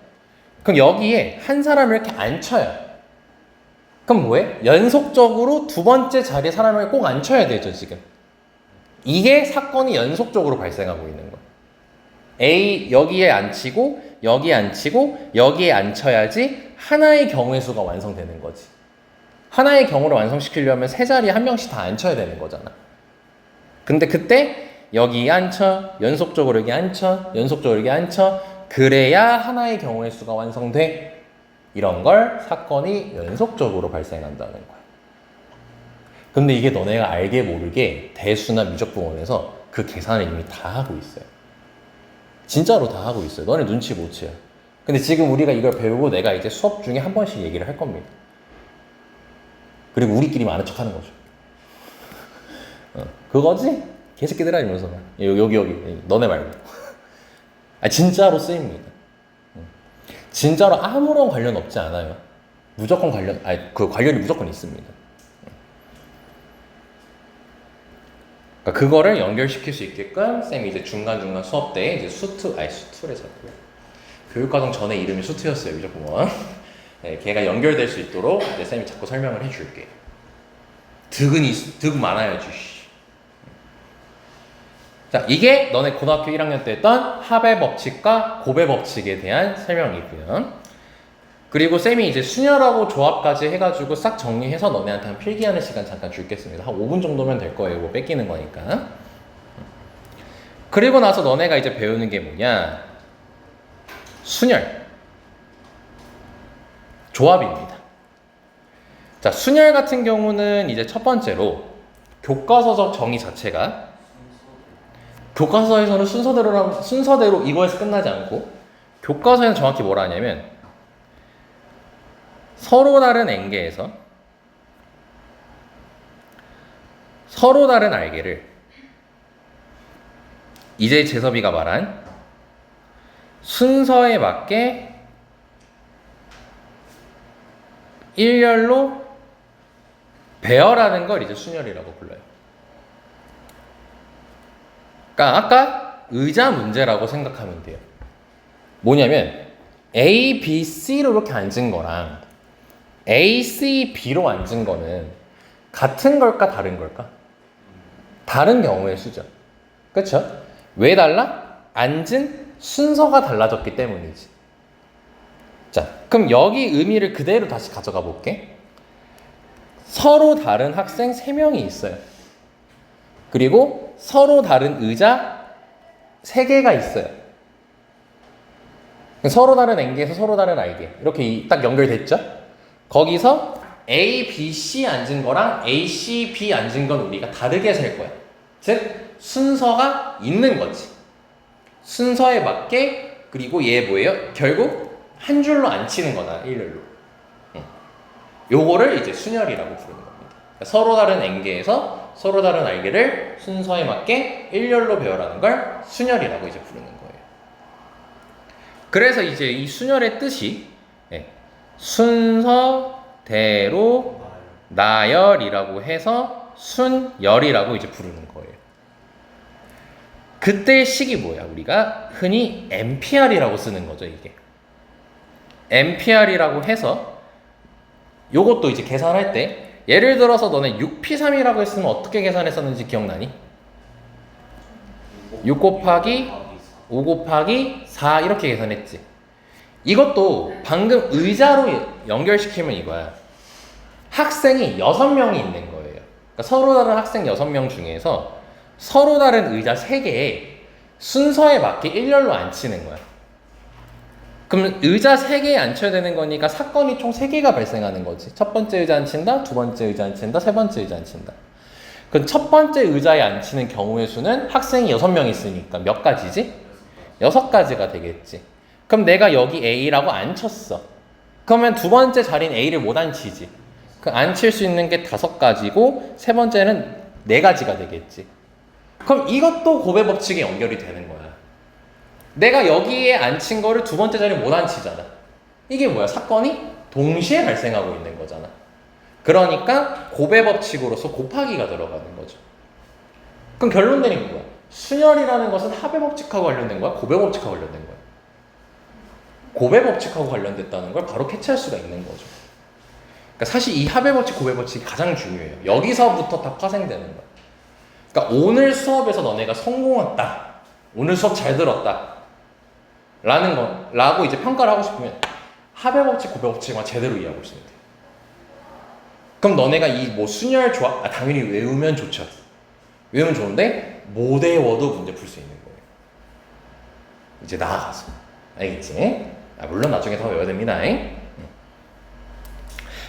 그럼 여기에 한 사람을 이렇게 앉혀요. 그럼 뭐해? 연속적으로 두 번째 자리에 사람을 꼭 앉혀야 되죠, 지금. 이게 사건이 연속적으로 발생하고 있는 거예요. A 여기에 앉히고 여기에 앉히고 여기에 앉혀야지 하나의 경우의 수가 완성되는 거지. 하나의 경우를 완성시키려면 세 자리에 한 명씩 다 앉혀야 되는 거잖아. 근데 그때 여기 앉혀, 연속적으로 여기 앉혀, 연속적으로 여기 앉혀, 그래야 하나의 경우의 수가 완성돼. 이런 걸 사건이 연속적으로 발생한다는 거야. 근데 이게 너네가 알게 모르게 대수나 미적분원에서 그 계산을 이미 다 하고 있어요. 진짜로 다 하고 있어요. 너네 눈치 못 채요. 근데 지금 우리가 이걸 배우고 내가 이제 수업 중에 한 번씩 얘기를 할 겁니다. 그리고 우리끼리 아는 척 하는 거죠. 그거지? 개새끼들아 이러면서 여기 너네 말고. 진짜로 쓰입니다. 진짜로 아무런 관련 없지 않아요. 무조건 그 관련이 무조건 있습니다. 그러니까 그거를 연결시킬 수 있게끔 쌤이 이제 중간중간 수업 때 이제 수투래 자고요. 교육과정 전에 이름이 수투였어요, 미적분원. 네, 걔가 연결될 수 있도록 이제 쌤이 자꾸 설명을 해줄게요. 득은 많아야지. 자, 이게 너네 고등학교 1학년 때 했던 합의 법칙과 곱의 법칙에 대한 설명이고요. 그리고 쌤이 이제 순열하고 조합까지 해가지고 싹 정리해서 너네한테 한 필기하는 시간 잠깐 줄겠습니다. 한 5분 정도면 될 거예요. 뭐 뺏기는 거니까. 그리고 나서 너네가 이제 배우는 게 뭐냐? 순열. 조합입니다. 자, 순열 같은 경우는 이제 첫 번째로 교과서적 정의 자체가 교과서에서는 순서대로 이거에서 끝나지 않고 교과서에는 정확히 뭐라 하냐면 서로 다른 N개에서 서로 다른 R개를 이제 재섭이가 말한 순서에 맞게 일렬로 배열하는 걸 이제 순열이라고 불러요. 그러니까 아까 의자 문제라고 생각하면 돼요. 뭐냐면 A, B, C로 이렇게 앉은 거랑 A, C, B로 앉은 거는 같은 걸까 다른 걸까? 다른 경우의 수죠. 그렇죠? 왜 달라? 앉은 순서가 달라졌기 때문이지. 자, 그럼 여기 의미를 그대로 다시 가져가 볼게. 서로 다른 학생 3명이 있어요. 그리고 서로 다른 의자 3개가 있어요. 서로 다른 N개에서 서로 다른 R개 이렇게 딱 연결됐죠? 거기서 A, B, C 앉은 거랑 A, C, B 앉은 건 우리가 다르게 셀 거야. 즉 순서가 있는 거지. 순서에 맞게. 그리고 얘 뭐예요? 결국 한 줄로 안 치는 거다. 일렬로. 요거를 이제 순열이라고 부르는 겁니다. 그러니까 서로 다른 N개에서 서로 다른 R개를 순서에 맞게 일렬로 배열하는 걸 순열이라고 이제 부르는 거예요. 그래서 이제 이 순열의 뜻이 순서대로 나열이라고 해서 순열이라고 이제 부르는 거예요. 그때의 식이 뭐야? 우리가 흔히 NPR이라고 쓰는 거죠, 이게. NPR이라고 해서 요것도 이제 계산할 때 예를 들어서 너네 6P3이라고 했으면 어떻게 계산했었는지 기억나니? 6 곱하기 5 곱하기 4 이렇게 계산했지. 이것도 방금 의자로 연결시키면 이거야. 학생이 6명이 있는 거예요. 그러니까 서로 다른 학생 6명 중에서 서로 다른 의자 3개에 순서에 맞게 일렬로 앉히는 거야. 그럼 의자 3개에 앉혀야 되는 거니까 사건이 총 3개가 발생하는 거지. 첫 번째 의자 앉힌다, 두 번째 의자 앉힌다, 세 번째 의자 앉힌다. 그럼 첫 번째 의자에 앉히는 경우의 수는 학생이 6명 있으니까 몇 가지지? 6가지가 되겠지. 그럼 내가 여기 A라고 앉혔어. 그러면 두 번째 자리는 A를 못 앉히지. 그 앉힐 수 있는 게 5가지고 세 번째는 4가지가 되겠지. 그럼 이것도 고배 법칙에 연결이 되는 거야. 내가 여기에 앉힌 거를 두 번째 자리에 못 앉히잖아. 이게 뭐야? 사건이 동시에 발생하고 있는 거잖아. 그러니까 고배 법칙으로서 곱하기가 들어가는 거죠. 그럼 결론 내린 거야. 순열이라는 것은 합의 법칙하고 관련된 거야? 고배 법칙하고 관련된 거야? 고배 법칙하고 관련됐다는 걸 바로 캐치할 수가 있는 거죠. 그러니까 사실 이 합의 법칙, 고배 법칙이 가장 중요해요. 여기서부터 다 파생되는 거야. 그러니까 오늘 수업에서 너네가 성공했다. 오늘 수업 잘 들었다. 라고 이제 평가를 하고 싶으면 합의 법칙, 고배 법칙만 제대로 이해하고 있으면 돼. 그럼 너네가 이 뭐 순열 조합, 당연히 외우면 좋죠. 외우면 좋은데 못 외워도 문제 풀 수 있는 거예요. 이제 나아가서. 알겠지? 물론 나중에 더 외워야 됩니다.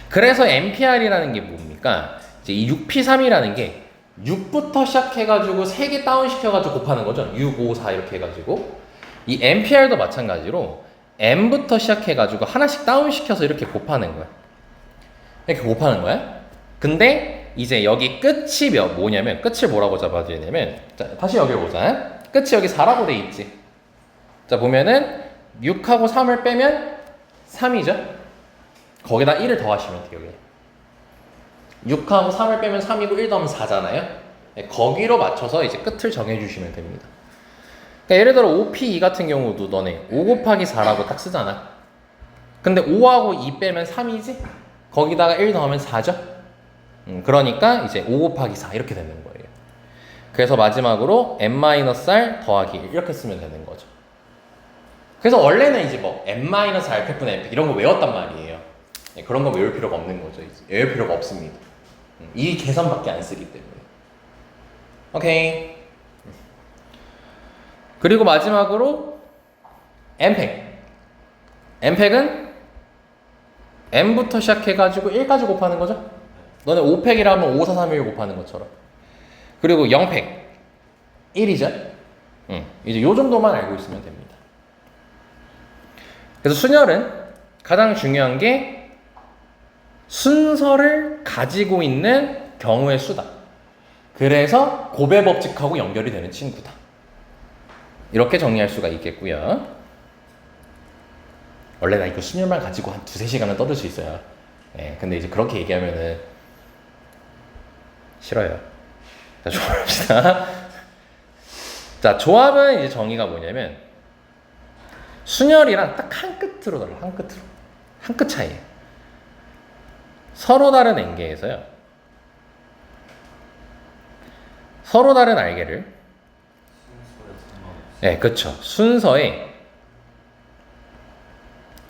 그래서 NPR이라는 게 뭡니까? 이제 이 6P3이라는 게 6부터 시작해가지고 3개 다운시켜가지고 곱하는 거죠. 6, 5, 4 이렇게 해가지고. 이 NPR도 마찬가지로 N부터 시작해가지고 하나씩 다운시켜서 이렇게 곱하는 거야. 이렇게 곱하는 거야. 근데 이제 여기 끝이 뭐냐면, 끝을 뭐라고 잡아줘야 되냐면, 자, 다시 여기 보자. 끝이 여기 4라고 돼 있지. 자, 보면은 6하고 3을 빼면 3이죠. 거기다 1을 더하시면 돼요. 6하고 3을 빼면 3이고 1 더하면 4잖아요. 거기로 맞춰서 이제 끝을 정해주시면 됩니다. 그러니까 예를 들어 5P2 같은 경우도 너네 5 곱하기 4라고 딱 쓰잖아. 근데 5하고 2 빼면 3이지? 거기다가 1 더하면 4죠? 그러니까 이제 5 곱하기 4 이렇게 되는 거예요. 그래서 마지막으로 n-r 더하기 1 이렇게 쓰면 되는 거죠. 그래서 원래는 이제 뭐 n-rp분의 np 이런 거 외웠단 말이에요. 그런 거 외울 필요가 없는 거죠. 이제. 외울 필요가 없습니다. 이 계산밖에 안 쓰기 때문에. 오케이. 그리고 마지막으로 n팩. n팩은 n부터 시작해가지고 1까지 곱하는 거죠? 너네 5팩이라면 5, 4, 3, 1 곱하는 것처럼. 그리고 0팩 1이죠? 이제 요 정도만 알고 있으면 됩니다. 그래서 순열은 가장 중요한 게 순서를 가지고 있는 경우의 수다. 그래서 곱의 법칙하고 연결이 되는 친구다. 이렇게 정리할 수가 있겠고요. 원래 나 이거 순열만 가지고 한 2-3시간은 떠들 수 있어요. 네, 근데 이제 그렇게 얘기하면은 싫어요. 자, 조합합시다. 자, 조합은 이제 정의가 뭐냐면 순열이랑 딱 한 끝으로 달라. 한 끝으로. 한 끝 차이에요. 서로 다른 N개에서요. 서로 다른 알개를 네, 그쵸. 순서에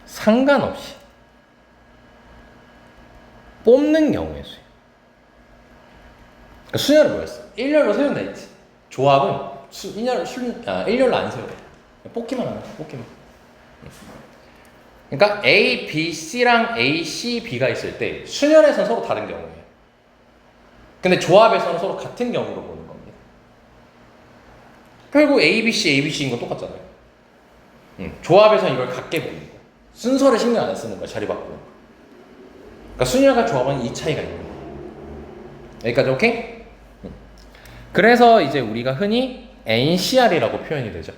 상관없이 뽑는 경우의 수예요. 그러니까 순열은 뭐였어? 일렬로 세운다 했지. 조합은 일렬로 안 세워요. 뽑기만 하는 거야. 뽑기만. 그러니까 A, B, C랑 A, C, B가 있을 때 순열에서는 서로 다른 경우예요. 근데 조합에서는 서로 같은 경우로 보는 겁니다. 결국 A, B, C, A, B, C인 건 똑같잖아요. 조합에서는 이걸 같게 보는 거예요. 순서를 신경 안 쓰는 거야. 자리 바꾸고. 그러니까 순열과 조합은 이 차이가 있는 거예요. 여기까지 오케이? 그래서 이제 우리가 흔히 NCR이라고 표현이 되죠.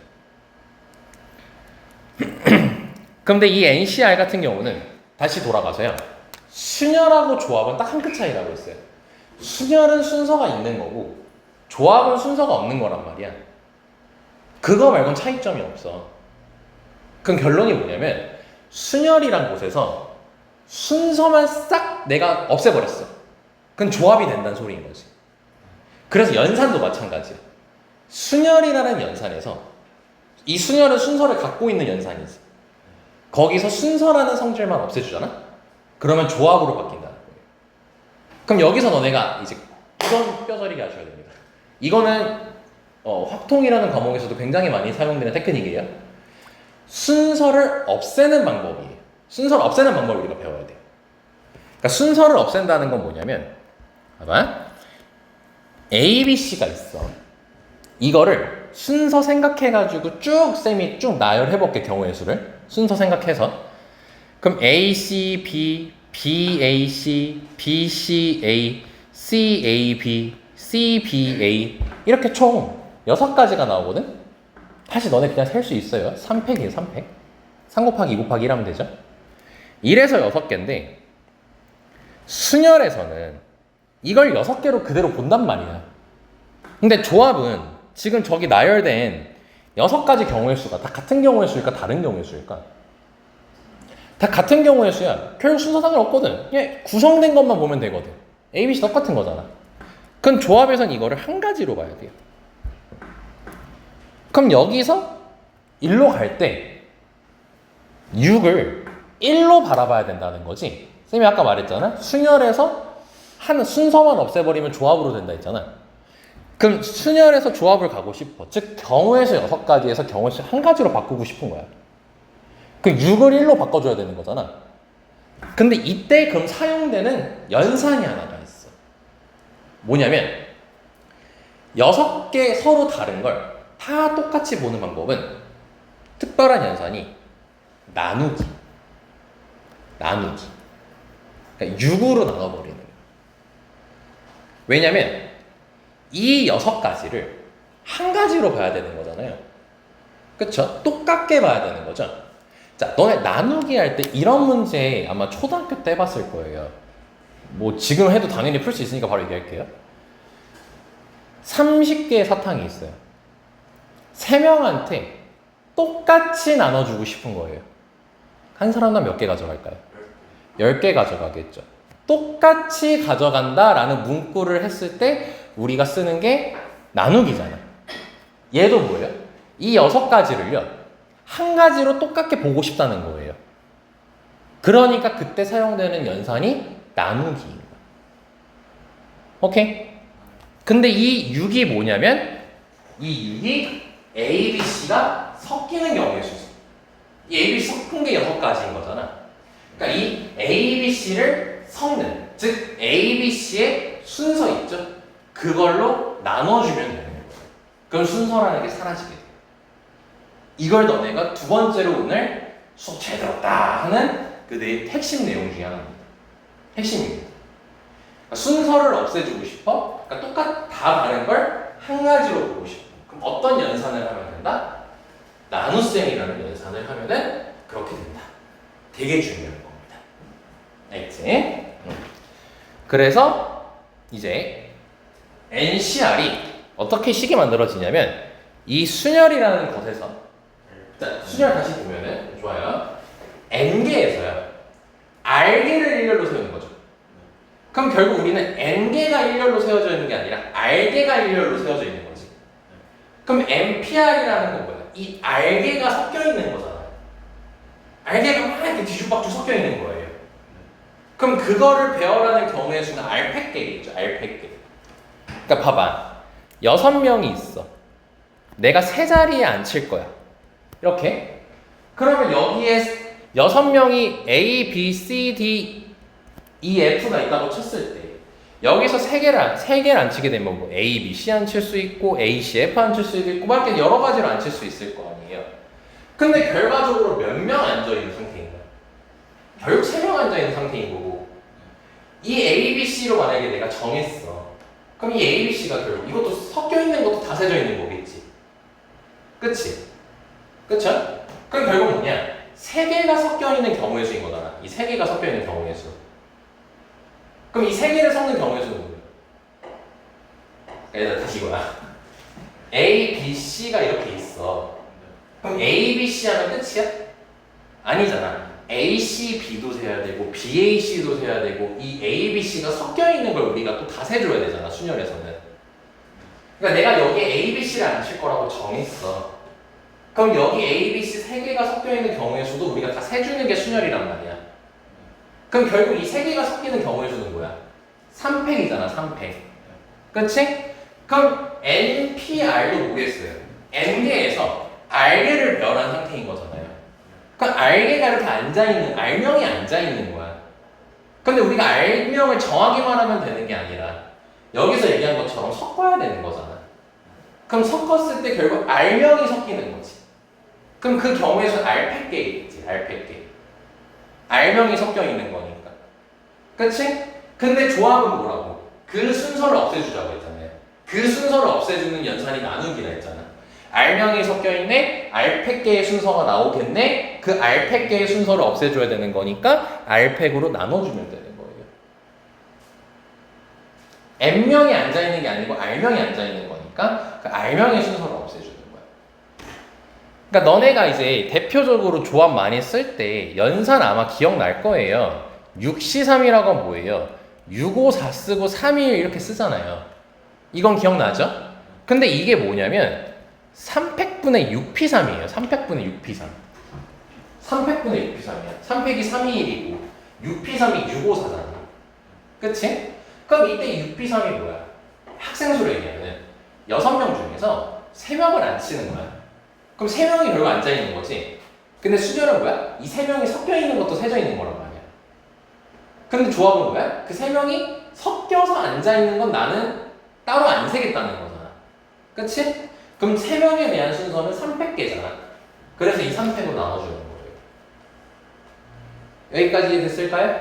그런데 이 NCR 같은 경우는 다시 돌아가서요. 순열하고 조합은 딱 한 끗 차이라고 했어요. 순열은 순서가 있는 거고 조합은 순서가 없는 거란 말이야. 그거 말고는 차이점이 없어. 그럼 결론이 뭐냐면 순열이란 곳에서 순서만 싹 내가 없애버렸어. 그건 조합이 된다는 소리인 거지. 그래서 연산도 마찬가지야. 순열이라는 연산에서 이 순열은 순서를 갖고 있는 연산이지. 거기서 순서라는 성질만 없애주잖아? 그러면 조합으로 바뀐다는 거예요. 그럼 여기서 너네가 이제 이건 뼈저리게 하셔야 됩니다. 이거는 확통이라는 과목에서도 굉장히 많이 사용되는 테크닉이에요. 순서를 없애는 방법이에요. 순서를 없애는 방법을 우리가 배워야 돼요. 그러니까 순서를 없앤다는 건 뭐냐면 봐봐. A, B, C가 있어. 이거를 순서 생각해가지고 쭉 쌤이 쭉 나열해볼게. 경우의 수를 순서 생각해서. 그럼 A, C, B, B, A, C, B, C, A, C, A, B, C, B, A 이렇게 총 6가지가 나오거든? 사실 너네 그냥 셀 수 있어요. 3팩이에요. 3팩 3 곱하기 2 곱하기 1 하면 되죠. 이래서 6개인데 순열에서는 이걸 6개로 그대로 본단 말이야. 근데 조합은 지금 저기 나열된 6가지 경우의 수가 다 같은 경우의 수일까 다른 경우의 수일까? 다 같은 경우의 수야. 결국 순서 상관없거든. 예, 구성된 것만 보면 되거든. A, B, C 똑같은 거잖아. 그럼 조합에선 이거를 한 가지로 봐야 돼요. 그럼 여기서 1로 갈 때 6을 1로 바라봐야 된다는 거지. 쌤이 아까 말했잖아. 순열에서 한 순서만 없애버리면 조합으로 된다 했잖아. 그럼 순열에서 조합을 가고 싶어. 즉 경우의 수 6가지에서 경우의 수 한 가지로 바꾸고 싶은 거야. 그럼 6을 1로 바꿔줘야 되는 거잖아. 근데 이때 그럼 사용되는 연산이 하나가 있어. 뭐냐면 6개 서로 다른 걸 다 똑같이 보는 방법은 특별한 연산이 나누기. 그러니까 6으로 나눠버리는 거야. 왜냐면 이 6가지를 한 가지로 봐야 되는 거잖아요. 그쵸? 똑같게 봐야 되는 거죠. 자, 너네 나누기 할 때 이런 문제 아마 초등학교 때 해봤을 거예요. 뭐 지금 해도 당연히 풀 수 있으니까 바로 얘기할게요. 30개의 사탕이 있어요. 3명한테 똑같이 나눠주고 싶은 거예요. 한 사람당 몇 개 가져갈까요? 10개 가져가겠죠. 똑같이 가져간다라는 문구를 했을 때 우리가 쓰는 게 나누기잖아. 얘도 뭐예요? 이 6가지를요 한 가지로 똑같게 보고 싶다는 거예요. 그러니까 그때 사용되는 연산이 나누기인 거야. 오케이? 근데 이 6이 뭐냐면 이 6이 A, B, C가 섞이는 경우의 수지. 이 A, B 섞은 게 6가지인 거잖아. 그러니까 이 A, B, C를 섞는, 즉 A, B, C의 순서 있죠? 그걸로 나눠주면 되는 거예요. 그럼 순서라는 게 사라지게 돼요. 이걸 너네가 두 번째로 오늘 수업 잘 들었다 하는 그 핵심 내용 중에 하나입니다. 핵심입니다. 그러니까 순서를 없애주고 싶어? 그러니까 다 다른 걸 한 가지로 보고 싶어. 그럼 어떤 연산을 하면 된다? 나눗셈이라는 연산을 하면은 그렇게 된다. 되게 중요한 겁니다. 알겠지? 그래서 이제 NCR이 어떻게 식이 만들어지냐면 이 순열이라는 것에서, 자, 순열 다시 보면은 좋아요. N개에서요. R개를 일렬로 세우는 거죠. 그럼 결국 우리는 N개가 일렬로 세워져 있는 게 아니라 R개가 일렬로 세워져 있는 거지. 그럼 NPR이라는 건 뭐야? 이 R개가 섞여 있는 거잖아. R개가 막 이렇게 뒤죽박죽 섞여 있는 거예요. 그럼 그거를 배열하는 경우의 수는 R팩개겠죠. R팩개. 그러니까 봐봐. 6명이 있어. 내가 세 자리에 앉힐 거야. 이렇게. 그러면 여기에 6명이 A, B, C, D, E, F가 있다고 쳤을 때 여기서 세 개를 앉히게 되면 뭐 A, B, C 앉힐 수 있고 A, C, F 앉힐 수도 있고 막 이렇게 여러 가지로 앉힐 수 있을 거 아니에요. 근데 결과적으로 몇 명 앉아있는 상태인 거야? 결국 3명 앉아있는 상태인 거고 이 A, B, C로 만약에 내가 정했어. 그럼 이 A, B, C가 결국 이것도 섞여있는 것도 다 세져 있는 거겠지. 그치? 그쵸? 그럼 결국 뭐냐? 3개가 섞여있는 경우의 수인 거잖아. 이 3개가 섞여있는 경우의 수. 그럼 이 3개를 섞는 경우의 수는 뭐야? 얘들아 다시 이거야. A, B, C가 이렇게 있어. 그럼 A, B, C 하면 끝이야? 아니잖아. A, C, B도 세야 되고 B, A, C도 세야 되고 이 A, B, C가 섞여있는 걸 우리가 또 다 세줘야 되잖아. 순열에서는. 그러니까 내가 여기 A, B, C를 앉힐 거라고 정했어. 그럼 여기 A, B, C 3개가 섞여있는 경우의 수도 우리가 다 세주는 게 순열이란 말이야. 그럼 결국 이 3개가 섞이는 경우의 수는 뭐야? 3팩이잖아. 3팩. 그치? 그럼 NPR도 뭐겠어요? N개에서 R개를 배열한 상태인 거잖아요. 그럼 R개가 이렇게 앉아있는, R명이 앉아있는 거야. 근데 우리가 R명을 정하기만 하면 되는 게 아니라 여기서 얘기한 것처럼 섞어야 되는 거잖아. 그럼 섞었을 때 결국 R명이 섞이는 거지. 그럼 그 경우에서 R팩개겠지. R팩개. R명이 섞여 있는 거니까. 그치? 근데 조합은 뭐라고? 그 순서를 없애주자고 했잖아요. 그 순서를 없애주는 연산이 나누기라 했잖아. R명이 섞여 있네? R팩개의 순서가 나오겠네? 그 R팩개의 순서를 없애줘야 되는 거니까 R팩으로 나눠주면 되는 거예요. N명이 앉아있는 게 아니고 R명이 앉아있는 거니까 그 R명의 순서를 없애주는 거야. 그러니까 너네가 이제 대표적으로 조합 많이 쓸 때 연산 아마 기억날 거예요. 6C3이라고 하면 뭐예요? 654 쓰고 321 이렇게 쓰잖아요. 이건 기억나죠? 근데 이게 뭐냐면 3팩분의 6P3이에요. 3팩분의 6P3. 3팩분의 6P3이야. 3팩이 321이고 6P3이 654잖아. 그치? 그럼 이때 6P3이 뭐야? 학생 수로 얘기하면 6명 중에서 3명을 안 치는 거야. 그럼 3명이 결국 앉아있는 거지. 근데 순열은 뭐야? 이 3명이 섞여있는 것도 세져 있는 거란 말이야. 근데 조합은 뭐야? 그 3명이 섞여서 앉아있는 건 나는 따로 안 세겠다는 거잖아. 그치? 그럼 3명에 대한 순서는 3팩개잖아. 그래서 이 3팩으로 나눠주는 거예요. 여기까지 됐을까요?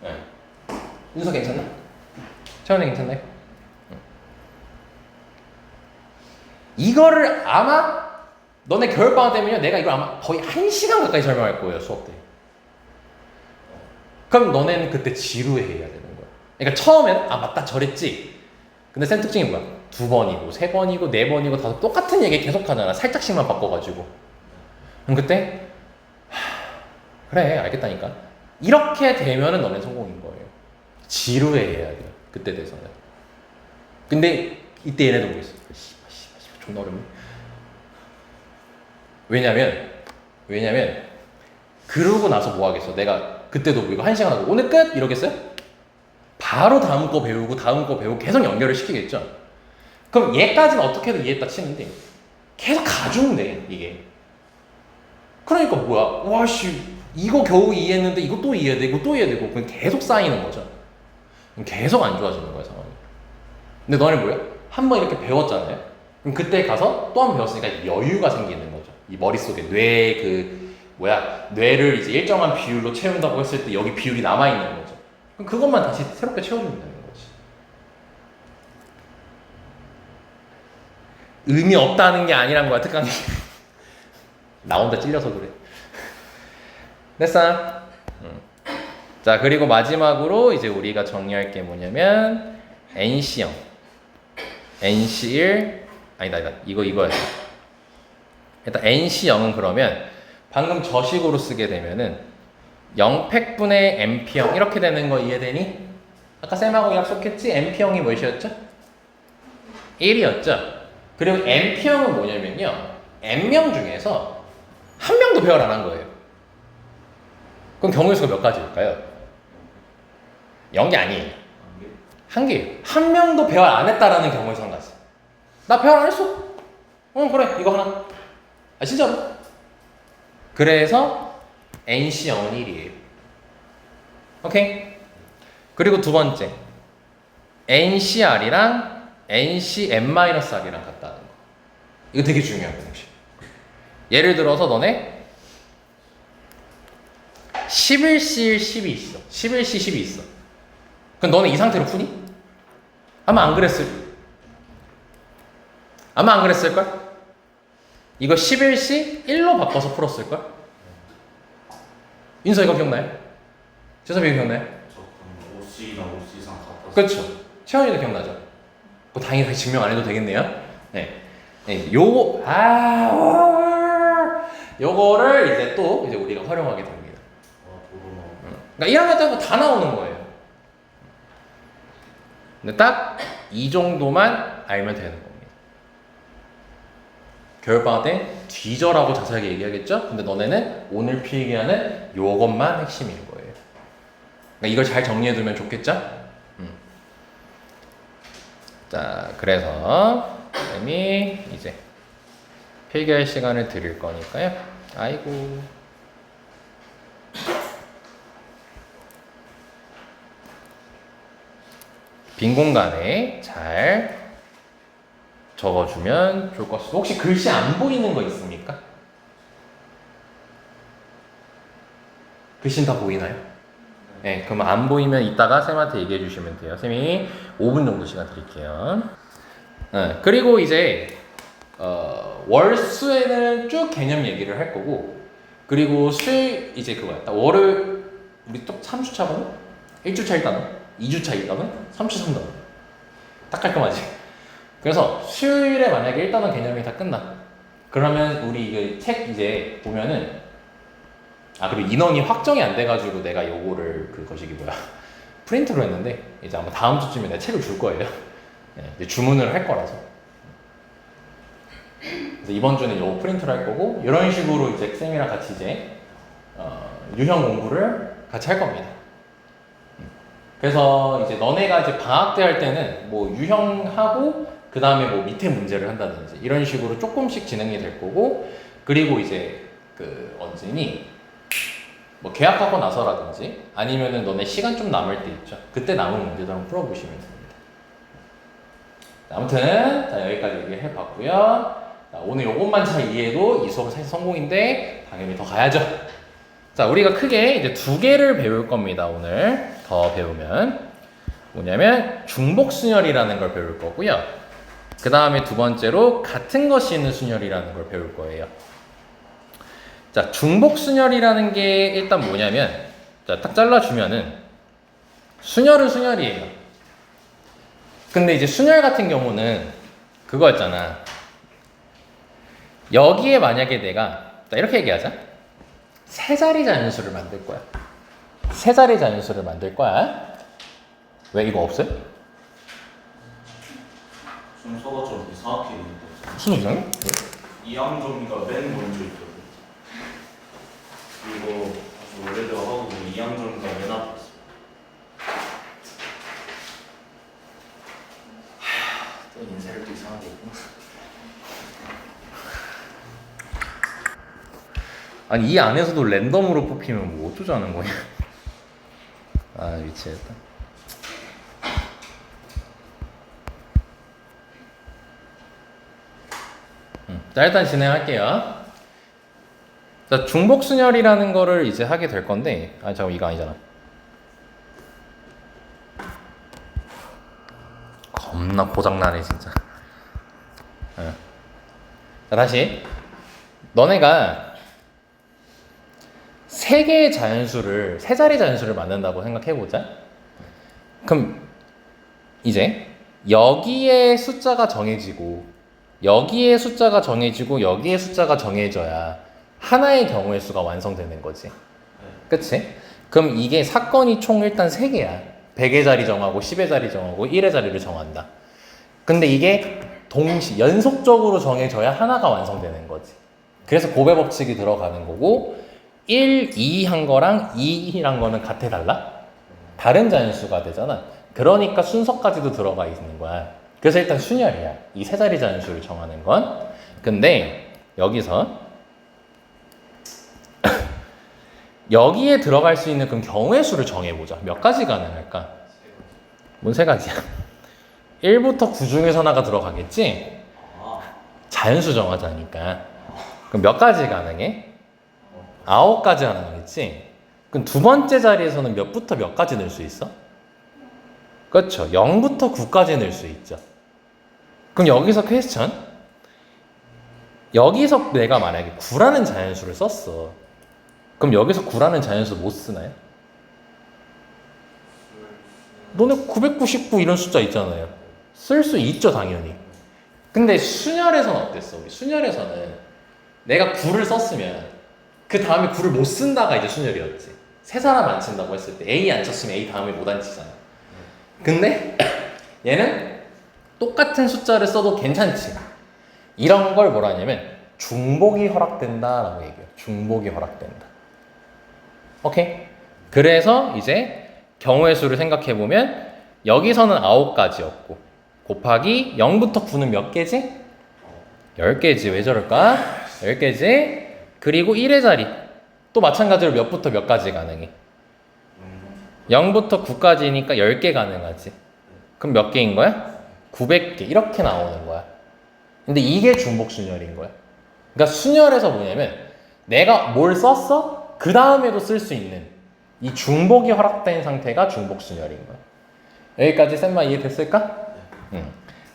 네. 윤서 괜찮나? 채원이 괜찮나요? 이거를 아마 너네 겨울방학 되면요 내가 이걸 아마 거의 1시간 가까이 설명할 거예요. 수업 때. 그럼 너네는 그때 지루해해야 되는 거야. 그러니까 처음에는 아 맞다 저랬지. 근데 쌤 특징이 뭐야? 2번이고 3번이고 4번이고 다 똑같은 얘기 계속 하잖아. 살짝씩만 바꿔가지고. 그럼 그때 그래 알겠다니까. 이렇게 되면은 너네 성공인 거예요. 지루해해야 돼요. 그때 돼서는. 근데 이때 얘네도 모르겠어. 존나 어렵네. 왜냐면 그러고 나서 뭐 하겠어? 내가 그때도 이거 1시간 하고 오늘 끝! 이러겠어요? 바로 다음 거 배우고 계속 연결을 시키겠죠? 그럼 얘까지는 어떻게든 이해했다 치는데 계속 가중돼 이게. 그러니까 뭐야? 와씨 이거 겨우 이해했는데 이거 또 이해해야 되고 또 이해해야 되고 그냥 계속 쌓이는 거죠. 그럼 계속 안 좋아지는 거예요, 상황이. 근데 너네 뭐야? 한 번 이렇게 배웠잖아요. 그럼 그때 가서 또 한 번 배웠으니까 여유가 생기는 거죠. 이 머릿속에 뇌를 이제 일정한 비율로 채운다고 했을 때 여기 비율이 남아있는 거죠. 그럼 그것만 다시 새롭게 채워주면 되는 거지. 의미 없다는 게 아니란 거야, 특강이. 나 혼자 찔려서 그래. 됐어? 자, 그리고 마지막으로 이제 우리가 정리할 게 뭐냐면 NC형, NC1 아니다 이거야. 일단 NC0은 그러면 방금 저 식으로 쓰게 되면은 0팩분의 NP형 이렇게 되는 거 이해되니? 아까 쌤하고 약속했지? NP형이 몇이었죠? 1이었죠? 그리고 NP형은 뭐냐면요, N명 중에서 한 명도 배열 안 한 거예요. 그럼 경우의 수가 몇 가지일까요? 0개 아니에요. 한 개예요. 한 명도 배열 안 했다라는 경우의 수한 가지. 나 배열 안 했어. 그래, 이거 하나. 아, 진짜로. 그래서 NC0은 1이에요. 오케이? 그리고 두 번째, NCR이랑 NCN-R이랑 같다는 거. 이거 되게 중요한 거예요. 예를 들어서 너네 11C1, 10이 있어. 11C, 10이 있어. 그럼 너네 이 상태로 푸니? 아마 안 그랬을걸? 이거 11C 1로 바꿔서 풀었을걸? 윤서 이거 기억나요? 재섭이 이거 기억나요? 저 그럼 OC랑 OC상 같아서. 그렇죠. 채원이도 기억나죠? 뭐 당연히 증명 안 해도 되겠네요. 네. 요거를 이제 또 이제 우리가 활용하게 됩니다. 그러니까 1학년 때부터 다 나오는 거예요. 근데 딱 이 정도만 알면 되는 겁니다. 겨울방학 때 뒤져라고 자세하게 얘기하겠죠? 근데 너네는 오늘 필기하는 요것만 핵심인 거예요. 그러니까 이걸 잘 정리해두면 좋겠죠? 자, 그래서 쌤이 이제 필기할 시간을 드릴 거니까요. 아이고. 빈 공간에 잘 적어주면 좋을 것 같습니다. 혹시 글씨 안 보이는 거 있습니까? 글씨는 다 보이나요? 네, 그럼 안 보이면 이따가 쌤한테 얘기해 주시면 돼요. 쌤이 5분 정도 시간 드릴게요. 네, 그리고 이제 월수에는 쭉 개념 얘기를 할 거고, 그리고 수요일 이제 그거야. 월을 우리 또 3주차 번호? 1주차 1단원? 2주차 1단원? 3주차 3단원. 딱 깔끔하지? 그래서 수요일에 만약에 1단원 개념이 다 끝나. 그러면 우리 이게 책 이제 보면은, 그리고 인원이 확정이 안 돼가지고 내가 요거를 프린트로 했는데 이제 아마 다음 주쯤에 내가 책을 줄 거예요. 네, 이제 주문을 할 거라서. 그래서 이번 주는 요거 프린트로 할 거고, 이런 식으로 이제 쌤이랑 같이 이제 유형 공부를 같이 할 겁니다. 그래서 이제 너네가 이제 방학 때 할 때는 뭐 유형하고 그 다음에 뭐 밑에 문제를 한다든지 이런 식으로 조금씩 진행이 될 거고, 그리고 이제 언제니? 뭐 계약하고 나서라든지 아니면은 너네 시간 좀 남을 때 있죠. 그때 남은 문제도 한번 풀어보시면 됩니다. 아무튼 자, 여기까지 얘기해봤고요. 자, 오늘 요것만 잘 이해해도 이 수업은 사실 성공인데 당연히 더 가야죠. 자, 우리가 크게 이제 두 개를 배울 겁니다. 오늘 더 배우면 뭐냐면 중복순열이라는 걸 배울 거고요. 그 다음에 두 번째로 같은 것이 있는 순열이라는 걸 배울 거예요. 자, 중복순열이라는 게 일단 뭐냐면, 자, 딱 잘라주면은 순열은 순열이에요. 근데 이제 순열 같은 경우는 그거였잖아. 여기에 만약에 내가, 자, 이렇게 얘기하자. 세 자리 자연수를 만들 거야. 세 자리 자연수를 만들 거야. 왜 이거 없어요? 순서가 좀 이상하게 있는데. 무슨 이상해? 이항정리가 맨 먼저 있거든. 그리고 아주 오래되어하고 이항정리가 맨 앞에 있어. 또 인쇄를 또 이상하게 했구나. 아니 이 안에서도 랜덤으로 뽑히면 뭐 어쩌자는 거냐. 아 미치겠다. 자 일단 진행할게요. 자 중복순열이라는 거를 이제 하게 될 건데 잠깐 이거 아니잖아. 겁나 고장나네 진짜. 자 다시 너네가 세 개의 자연수를 세 자리 자연수를 만든다고 생각해보자. 그럼 이제 여기에 숫자가 정해지고 여기에 숫자가 정해지고 여기에 숫자가 정해져야 하나의 경우의 수가 완성되는 거지. 그치? 그럼 이게 사건이 총 일단 3개야. 100의 자리 정하고 10의 자리 정하고 1의 자리를 정한다. 근데 이게 연속적으로 정해져야 하나가 완성되는 거지. 그래서 고배 법칙이 들어가는 거고 1, 2 한 거랑 2란 거는 같아 달라? 다른 자연수가 되잖아. 그러니까 순서까지도 들어가 있는 거야. 그래서 일단 순열이야. 이 세 자리 자연수를 정하는 건. 근데 여기서 여기에 들어갈 수 있는 그럼 경우의 수를 정해보자. 몇 가지 가능할까? 뭔 세 가지야? 1부터 9 중에서 하나가 들어가겠지? 자연수 정하자니까. 그럼 몇 가지 가능해? 9가지 가능하겠지? 그럼 두 번째 자리에서는 몇부터 몇까지 넣을 수 있어? 그렇죠. 0부터 9까지 넣을 수 있죠. 그럼 여기서 퀘스천? 여기서 내가 만약에 9라는 자연수를 썼어. 그럼 여기서 9라는 자연수 못 쓰나요? 너네 999 이런 숫자 있잖아요. 쓸 수 있죠, 당연히. 근데 순열에서는 어땠어? 우리 순열에서는 내가 9를 썼으면 그 다음에 9를 못 쓴다가 이제 순열이었지. 세 사람 안 친다고 했을 때 A 안 쳤으면 A 다음에 못 안 치잖아. 근데 얘는 똑같은 숫자를 써도 괜찮지. 이런 걸 뭐라 하냐면 중복이 허락된다라고 얘기해요. 중복이 허락된다. 오케이? 그래서 이제 경우의 수를 생각해 보면 여기서는 9가지였고 곱하기 0부터 9는 몇 개지? 10개지. 왜 저럴까? 10개지. 그리고 1의 자리 또 마찬가지로 몇부터 몇 가지 가능해? 0부터 9까지니까 10개 가능하지. 그럼 몇 개인 거야? 900개. 이렇게 나오는 거야. 근데 이게 중복순열인 거야. 그러니까 순열에서 뭐냐면 내가 뭘 썼어? 그 다음에도 쓸 수 있는 이 중복이 허락된 상태가 중복순열인 거야. 여기까지 쌤마 이해됐을까?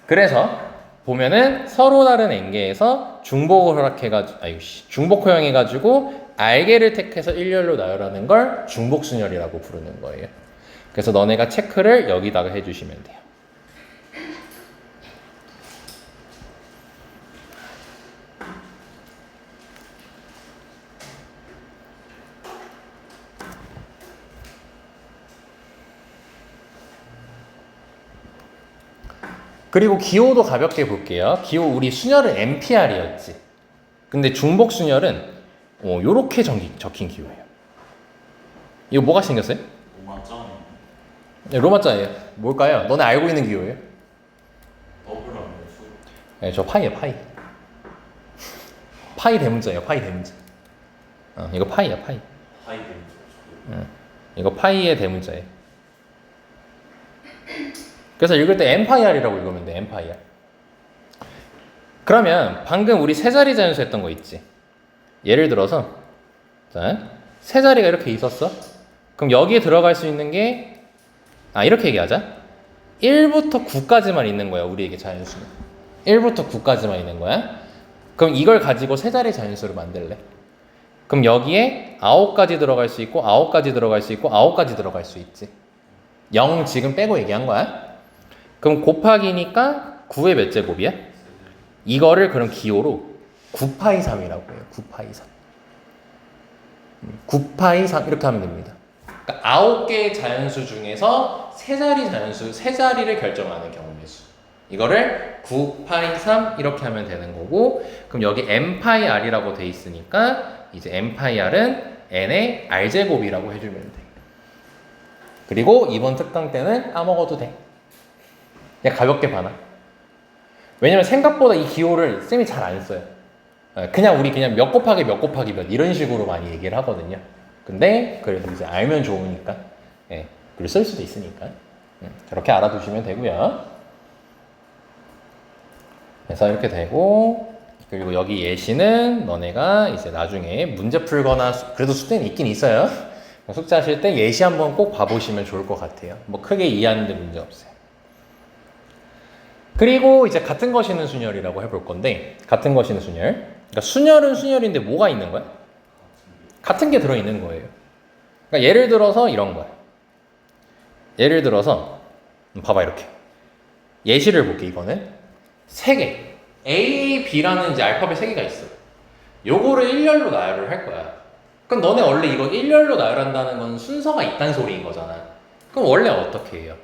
그래서 보면은 서로 다른 n개에서 중복을 허락해가지고 중복 허용해가지고 r개를 택해서 일렬로 나열하는 걸 중복순열이라고 부르는 거예요. 그래서 너네가 체크를 여기다가 해주시면 돼요. 그리고 기호도 가볍게 볼게요. 기호 우리 순열은 MPR이었지. 근데 중복 순열은 요렇게 적힌 기호예요. 이거 뭐가 생겼어요? 로마짱. 네, 로마자예요. 뭘까요? 너네 알고 있는 기호예요? 더블하면 수. 네, 저 파이에요, 파이. 파이 대문자예요, 파이 대문자. 이거 파이야, 파이. 하이 데미지. 이거 파이의 대문자예요. 그래서 읽을 때 엠파이알이라고 읽으면 돼, 엠파이알. 그러면 방금 우리 세 자리 자연수 했던 거 있지? 예를 들어서 자, 세 자리가 이렇게 있었어. 그럼 여기에 들어갈 수 있는 게 이렇게 얘기하자. 1부터 9까지만 있는 거야, 우리에게 자연수는. 1부터 9까지만 있는 거야. 그럼 이걸 가지고 세 자리 자연수를 만들래. 그럼 여기에 9가지 들어갈 수 있고 9가지 들어갈 수 있고 9가지 들어갈 수 있지. 0 지금 빼고 얘기한 거야. 그럼 곱하기니까 9의 몇 제곱이야? 이거를 그럼 기호로 9파이 3이라고 해요. 9파이 3. 9파이 3 이렇게 하면 됩니다. 그러니까 9개의 자연수 중에서 세 자리 자연수, 세 자리를 결정하는 경우의 수. 이거를 9파이 3 이렇게 하면 되는 거고, 그럼 여기 n파이 r이라고 돼 있으니까 이제 n파이 r은 n의 r제곱이라고 해주면 돼. 그리고 이번 특강 때는 까먹어도 돼. 그냥 가볍게 봐라. 왜냐면 생각보다 이 기호를 쌤이 잘 안 써요. 그냥 우리 그냥 몇 곱하기 몇 곱하기 몇 이런 식으로 많이 얘기를 하거든요. 근데 그래도 이제 알면 좋으니까, 예, 그리고 쓸 수도 있으니까 저렇게 알아두시면 되고요. 그래서 이렇게 되고, 그리고 여기 예시는 너네가 이제 나중에 문제 풀거나 그래도 숙제는 있긴 있어요. 숙제 하실 때 예시 한번 꼭 봐보시면 좋을 것 같아요. 뭐 크게 이해하는데 문제 없어요. 그리고 이제 같은 것이는 순열이라고 해볼 건데, 같은 것이는 순열. 그러니까 순열은 순열인데 뭐가 있는 거야? 같은 게 들어있는 거예요. 그러니까 예를 들어서 이런 거야. 예를 들어서 봐봐 이렇게. 예시를 볼게. 이거는 세 개. A, B라는 이제 알파벳 세 개가 있어. 요거를 일렬로 나열을 할 거야. 그럼 너네 원래 이거 일렬로 나열한다는 건 순서가 있다는 소리인 거잖아. 그럼 원래 어떻게 해요?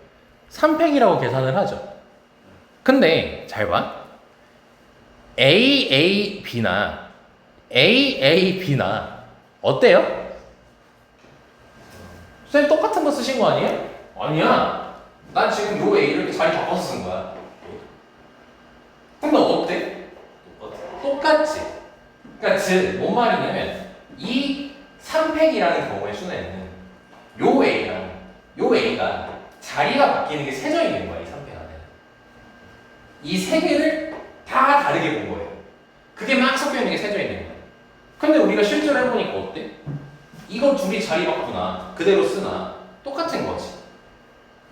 3팩이라고 계산을 하죠. 근데 잘 봐. AAB나 AAB나 어때요? 선생님 똑같은 거 쓰신 거 아니에요? 아니야. 난 지금 요 A 이렇게 자리 바꿔서 쓴 거야. 근데 어때? 똑같지. 그러니까 즉, 뭔 말이냐면 이 3팩이라는 경우의 순에는 요 A랑 요 A가 자리가 바뀌는 게 세져 있는 거야. 이 3팩 안에. 이 세 개를 다 다르게 본 거예요. 그게 막 섞여 있는 게 세져 있는 거야. 근데 우리가 실제로 해보니까 어때? 이거 둘이 자리 바꾸나 그대로 쓰나 똑같은 거지.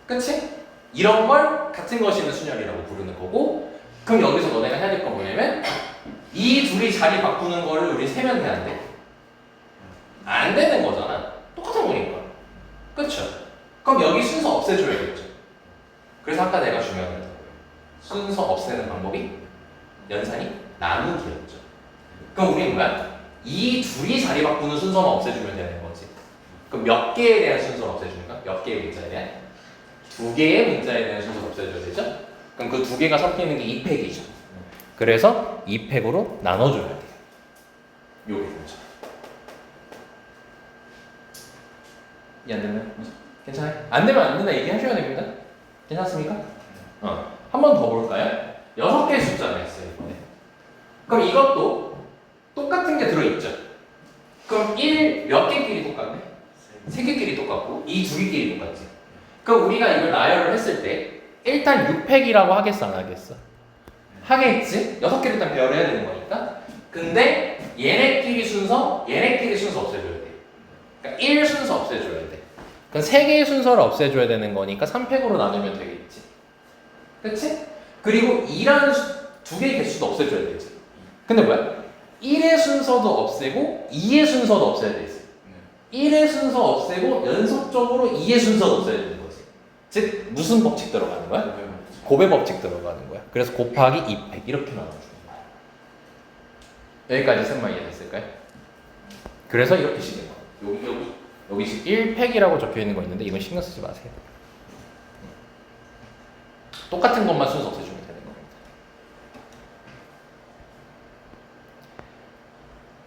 그치? 이런 걸 같은 것이는 순열이라고 부르는 거고, 그럼 여기서 너네가 해야 될 건 뭐냐면 이 둘이 자리 바꾸는 거를 우리 세면 돼, 안 돼? 안 되는 거잖아. 똑같은 거니까. 그쵸? 그럼 여기 순서 없애줘야겠죠. 그래서 아까 내가 중요한 거 순서 없애는 방법이 연산이 나누기였죠. 그럼 우리는 뭐야? 이 둘이 자리 바꾸는 순서만 없애주면 되는 거지. 그럼 몇 개에 대한 순서를 없애주는가? 몇 개의 문자에 대한? 두 개의 문자에 대한 순서를 없애줘야 되죠? 그럼 그 두 개가 섞이는 게 2팩이죠. 그래서 2팩으로 나눠줘야 돼요. 요게 문자. 이 안 되면? 괜찮아요? 안 되면 안 된다 얘기하셔야 됩니다. 괜찮습니까? 한 번 더 볼까요? 6개의 숫자가 있어요, 이번에. 그럼 이것도 똑같은 게 들어있죠? 그럼 1 몇 개끼리 똑같네? 3개끼리 똑같고 이 2개끼리 똑같지? 그럼 우리가 이걸 나열을 했을 때 일단 6팩이라고 하겠어, 안 하겠어? 하겠지? 6개를 일단 배열해야 되는 거니까. 근데 얘네끼리 순서 없애줘야 돼. 그러니까 1 순서 없애줘야 돼. 그럼 3개의 순서를 없애줘야 되는 거니까 3팩으로 나누면 되겠지. 그치? 그리고 2라는 2개의 개수도 없애줘야 되지. 근데 뭐야? 1의 순서도 없애고 2의 순서도 없애야 되지. 1의 순서 없애고 연속적으로 2의 순서도 없애야 되는 거지. 즉 무슨 법칙 들어가는 거야? 곱의 법칙 들어가는 거야. 그래서 곱하기 2팩 이렇게 나눠주는 거야. 여기까지 셈만 이해됐을까요? 그래서 이렇게 시는 거야. 여기 1팩이라고 적혀 있는 거 있는데 이건 신경 쓰지 마세요. 똑같은 것만 순서 없애주면 되는 겁니다.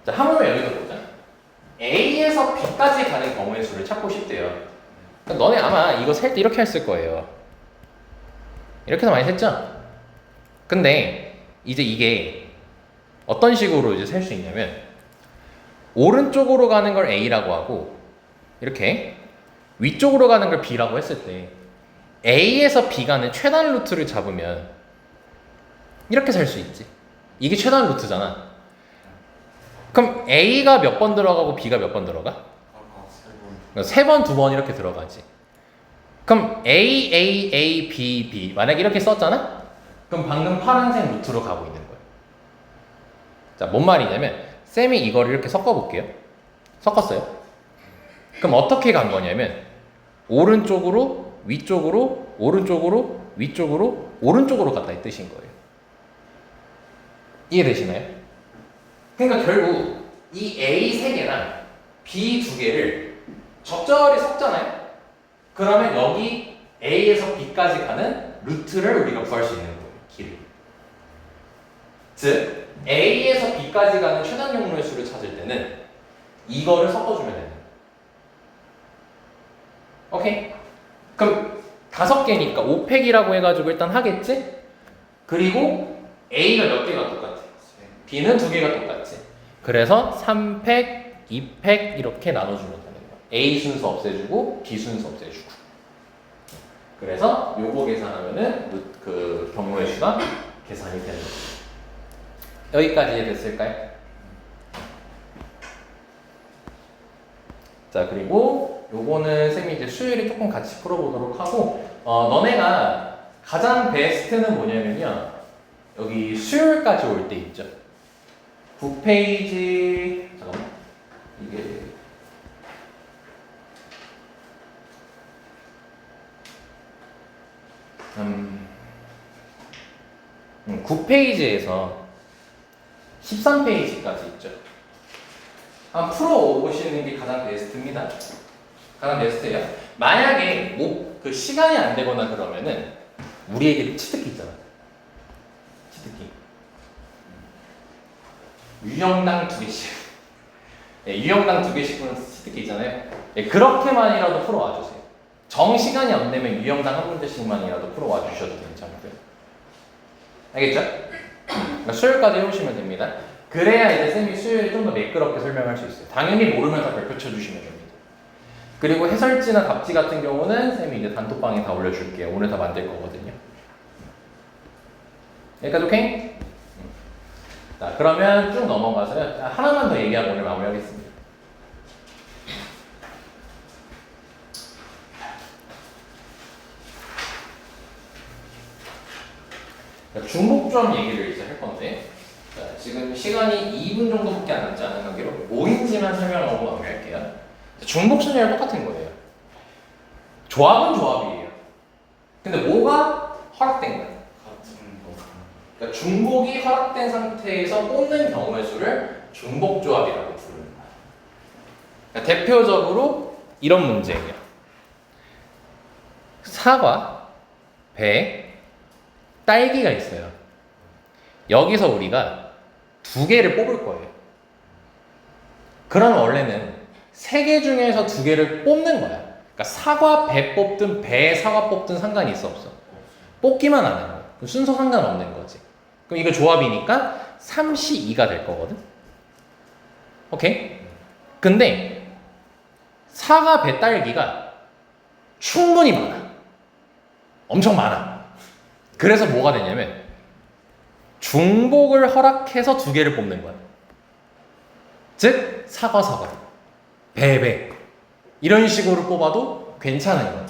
자, 한 번만 여기서 보자. A에서 B까지 가는 경우의 수를 찾고 싶대요. 그러니까 너네 아마 이거 셀 때 이렇게 했을 거예요. 이렇게 해서 많이 셌죠? 근데 이제 이게 어떤 식으로 이제 셀 수 있냐면 오른쪽으로 가는 걸 A라고 하고 이렇게 위쪽으로 가는 걸 B라고 했을 때 A에서 B 가는 최단 루트를 잡으면 이렇게 셀 수 있지. 이게 최단 루트잖아. 그럼 A가 몇 번 들어가고 B가 몇 번 들어가? 3번, 2번 이렇게 들어가지. 그럼 A, A, A, B, B 만약에 이렇게 썼잖아? 그럼 방금 파란색 루트로 가고 있는 거야. 자, 뭔 말이냐면 쌤이 이거를 이렇게 섞어볼게요. 섞었어요. 그럼 어떻게 간 거냐면 오른쪽으로, 위쪽으로, 오른쪽으로, 위쪽으로, 오른쪽으로 갔다 이 뜻인 거예요. 이해되시나요? 그러니까 결국 이 A 3개랑 B 2개를 적절히 섞잖아요? 그러면 여기 A에서 B까지 가는 루트를 우리가 구할 수 있는 거예요. 길을. 즉 A에서 B까지 가는 최단 경로의 수를 찾을 때는 이거를 섞어주면 되는 거예요. 오케이? 그럼 5개니까 5팩이라고 해가지고 일단 하겠지? 그리고 A가 몇 개가 똑같아? B는 두 개가 똑같지. 그래서 3팩, 2팩 이렇게 나눠주면 되는 거야. A 순서 없애주고 B 순서 없애주고. 그래서 요거 계산하면은 그 경로의 수가 계산이 되는 거야. 여기까지 이해됐을까요? 자, 그리고 요거는 쌤이 이제 수율이 조금 같이 풀어보도록 하고, 너네가 가장 베스트는 뭐냐면요. 여기 수율까지 올 때 있죠. 9페이지, 잠깐만. 이게. 9페이지에서 13페이지까지 있죠. 한번 풀어보시는 게 가장 베스트입니다. 가장 베스트예요. 만약에 그 시간이 안 되거나 그러면은 우리에게 치트키 있잖아. 치트키. 유형당 2개씩. 예, 유형당 2개씩 푸는 치트키 있잖아요. 예, 그렇게만이라도 풀어와 주세요. 정시간이 안 되면 유형당 한 문제씩만이라도 풀어와 주셔도 괜찮고요. 알겠죠? 그러니까 수요일까지 해오시면 됩니다. 그래야 이제 쌤이 수요일에 좀 더 매끄럽게 설명할 수 있어요. 당연히 모르면 다 별표 쳐주시면 됩니다. 그리고 해설지나 답지 같은 경우는 쌤이 이제 단톡방에 다 올려줄게요. 오늘 다 만들 거거든요. 여기까지 오케이? 자, 그러면 쭉 넘어가서요. 하나만 더 얘기하고 오늘 마무리하겠습니다. 중복점 얘기를 이제 할 건데, 자, 지금 시간이 2분 정도밖에 안 남지 않은 관계로 뭐인지만 설명하고 마무리할게요. 중복순위랑 똑같은 거예요. 조합은 조합이에요. 근데 뭐가 허락된 거야? 그러니까 중복이 허락된 상태에서 뽑는 경우의 수를 중복조합이라고 부르는 거야. 그러니까 대표적으로 이런 문제예요. 사과, 배, 딸기가 있어요. 여기서 우리가 2개를 뽑을 거예요. 그럼 원래는 3개 중에서 2개를 뽑는 거야. 그러니까 사과, 배 뽑든 배, 사과 뽑든 상관이 있어 없어? 뽑기만 하는 거야. 순서 상관없는 거지. 그럼 이거 조합이니까 3C2가 될 거거든. 오케이? 근데 사과, 배, 딸기가 충분히 많아. 엄청 많아. 그래서 뭐가 되냐면 중복을 허락해서 2개를 뽑는 거야. 즉 사과, 배 이런 식으로 뽑아도 괜찮은 거야.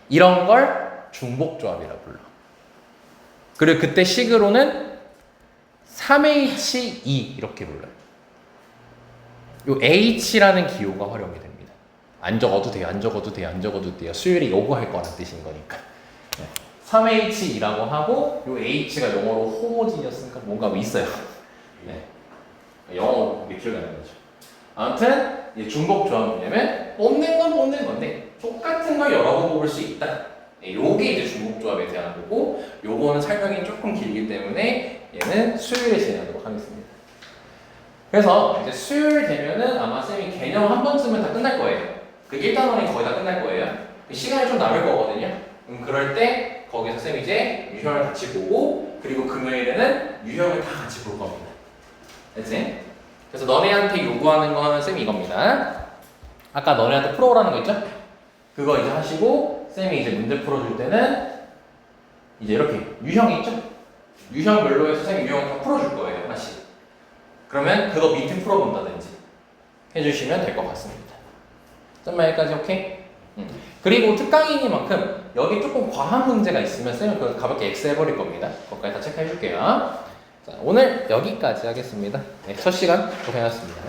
이런 걸 중복조합이라 불러. 그리고 그때 식으로는 3H2 이렇게 불러요. 요 H라는 기호가 활용이 됩니다. 안 적어도 돼요. 안 적어도 돼요. 안 적어도 돼요. 수율이 요구할 거란 뜻인 거니까. 3H2라고 하고 요 H가 영어로 호모지니어스니까 뭔가 뭐 있어요. 네. 영어로 기억이 안 나는 거죠. 아무튼 이제 중복 조합은 뭐냐면 뽑는 건 뽑는 건데 똑같은 걸 여러 번 뽑을 수 있다. 네, 요게 이제 중복 조합에 대한 거고, 요거는 설명이 조금 길기 때문에 얘는 수요일에 진행하도록 하겠습니다. 그래서 이제 수요일 되면은 아마 쌤이 개념 한 번쯤은 다 끝날 거예요. 그 1단원이 거의 다 끝날 거예요. 시간이 좀 남을 거거든요. 그럴 때 거기서 쌤이 이제 유형을 같이 보고, 그리고 금요일에는 유형을 다 같이 볼 겁니다. 됐지? 그래서 너네한테 요구하는 건 쌤이 이겁니다. 아까 너네한테 풀어오라는 거 있죠? 그거 이제 하시고, 쌤이 이제 문제 풀어줄 때는 이제 이렇게 유형 있죠? 유형별로 해서 쌤이 유형 다 풀어줄 거예요, 하나씩. 그러면 그거 밑에 풀어본다든지 해주시면 될 것 같습니다. 쌤만 여기까지 오케이? 그리고 특강이니만큼 여기 조금 과한 문제가 있으면 쌤은 그거 가볍게 X 해버릴 겁니다. 거기까지 다 체크해 줄게요. 자, 오늘 여기까지 하겠습니다. 네, 첫 시간 고생하셨습니다.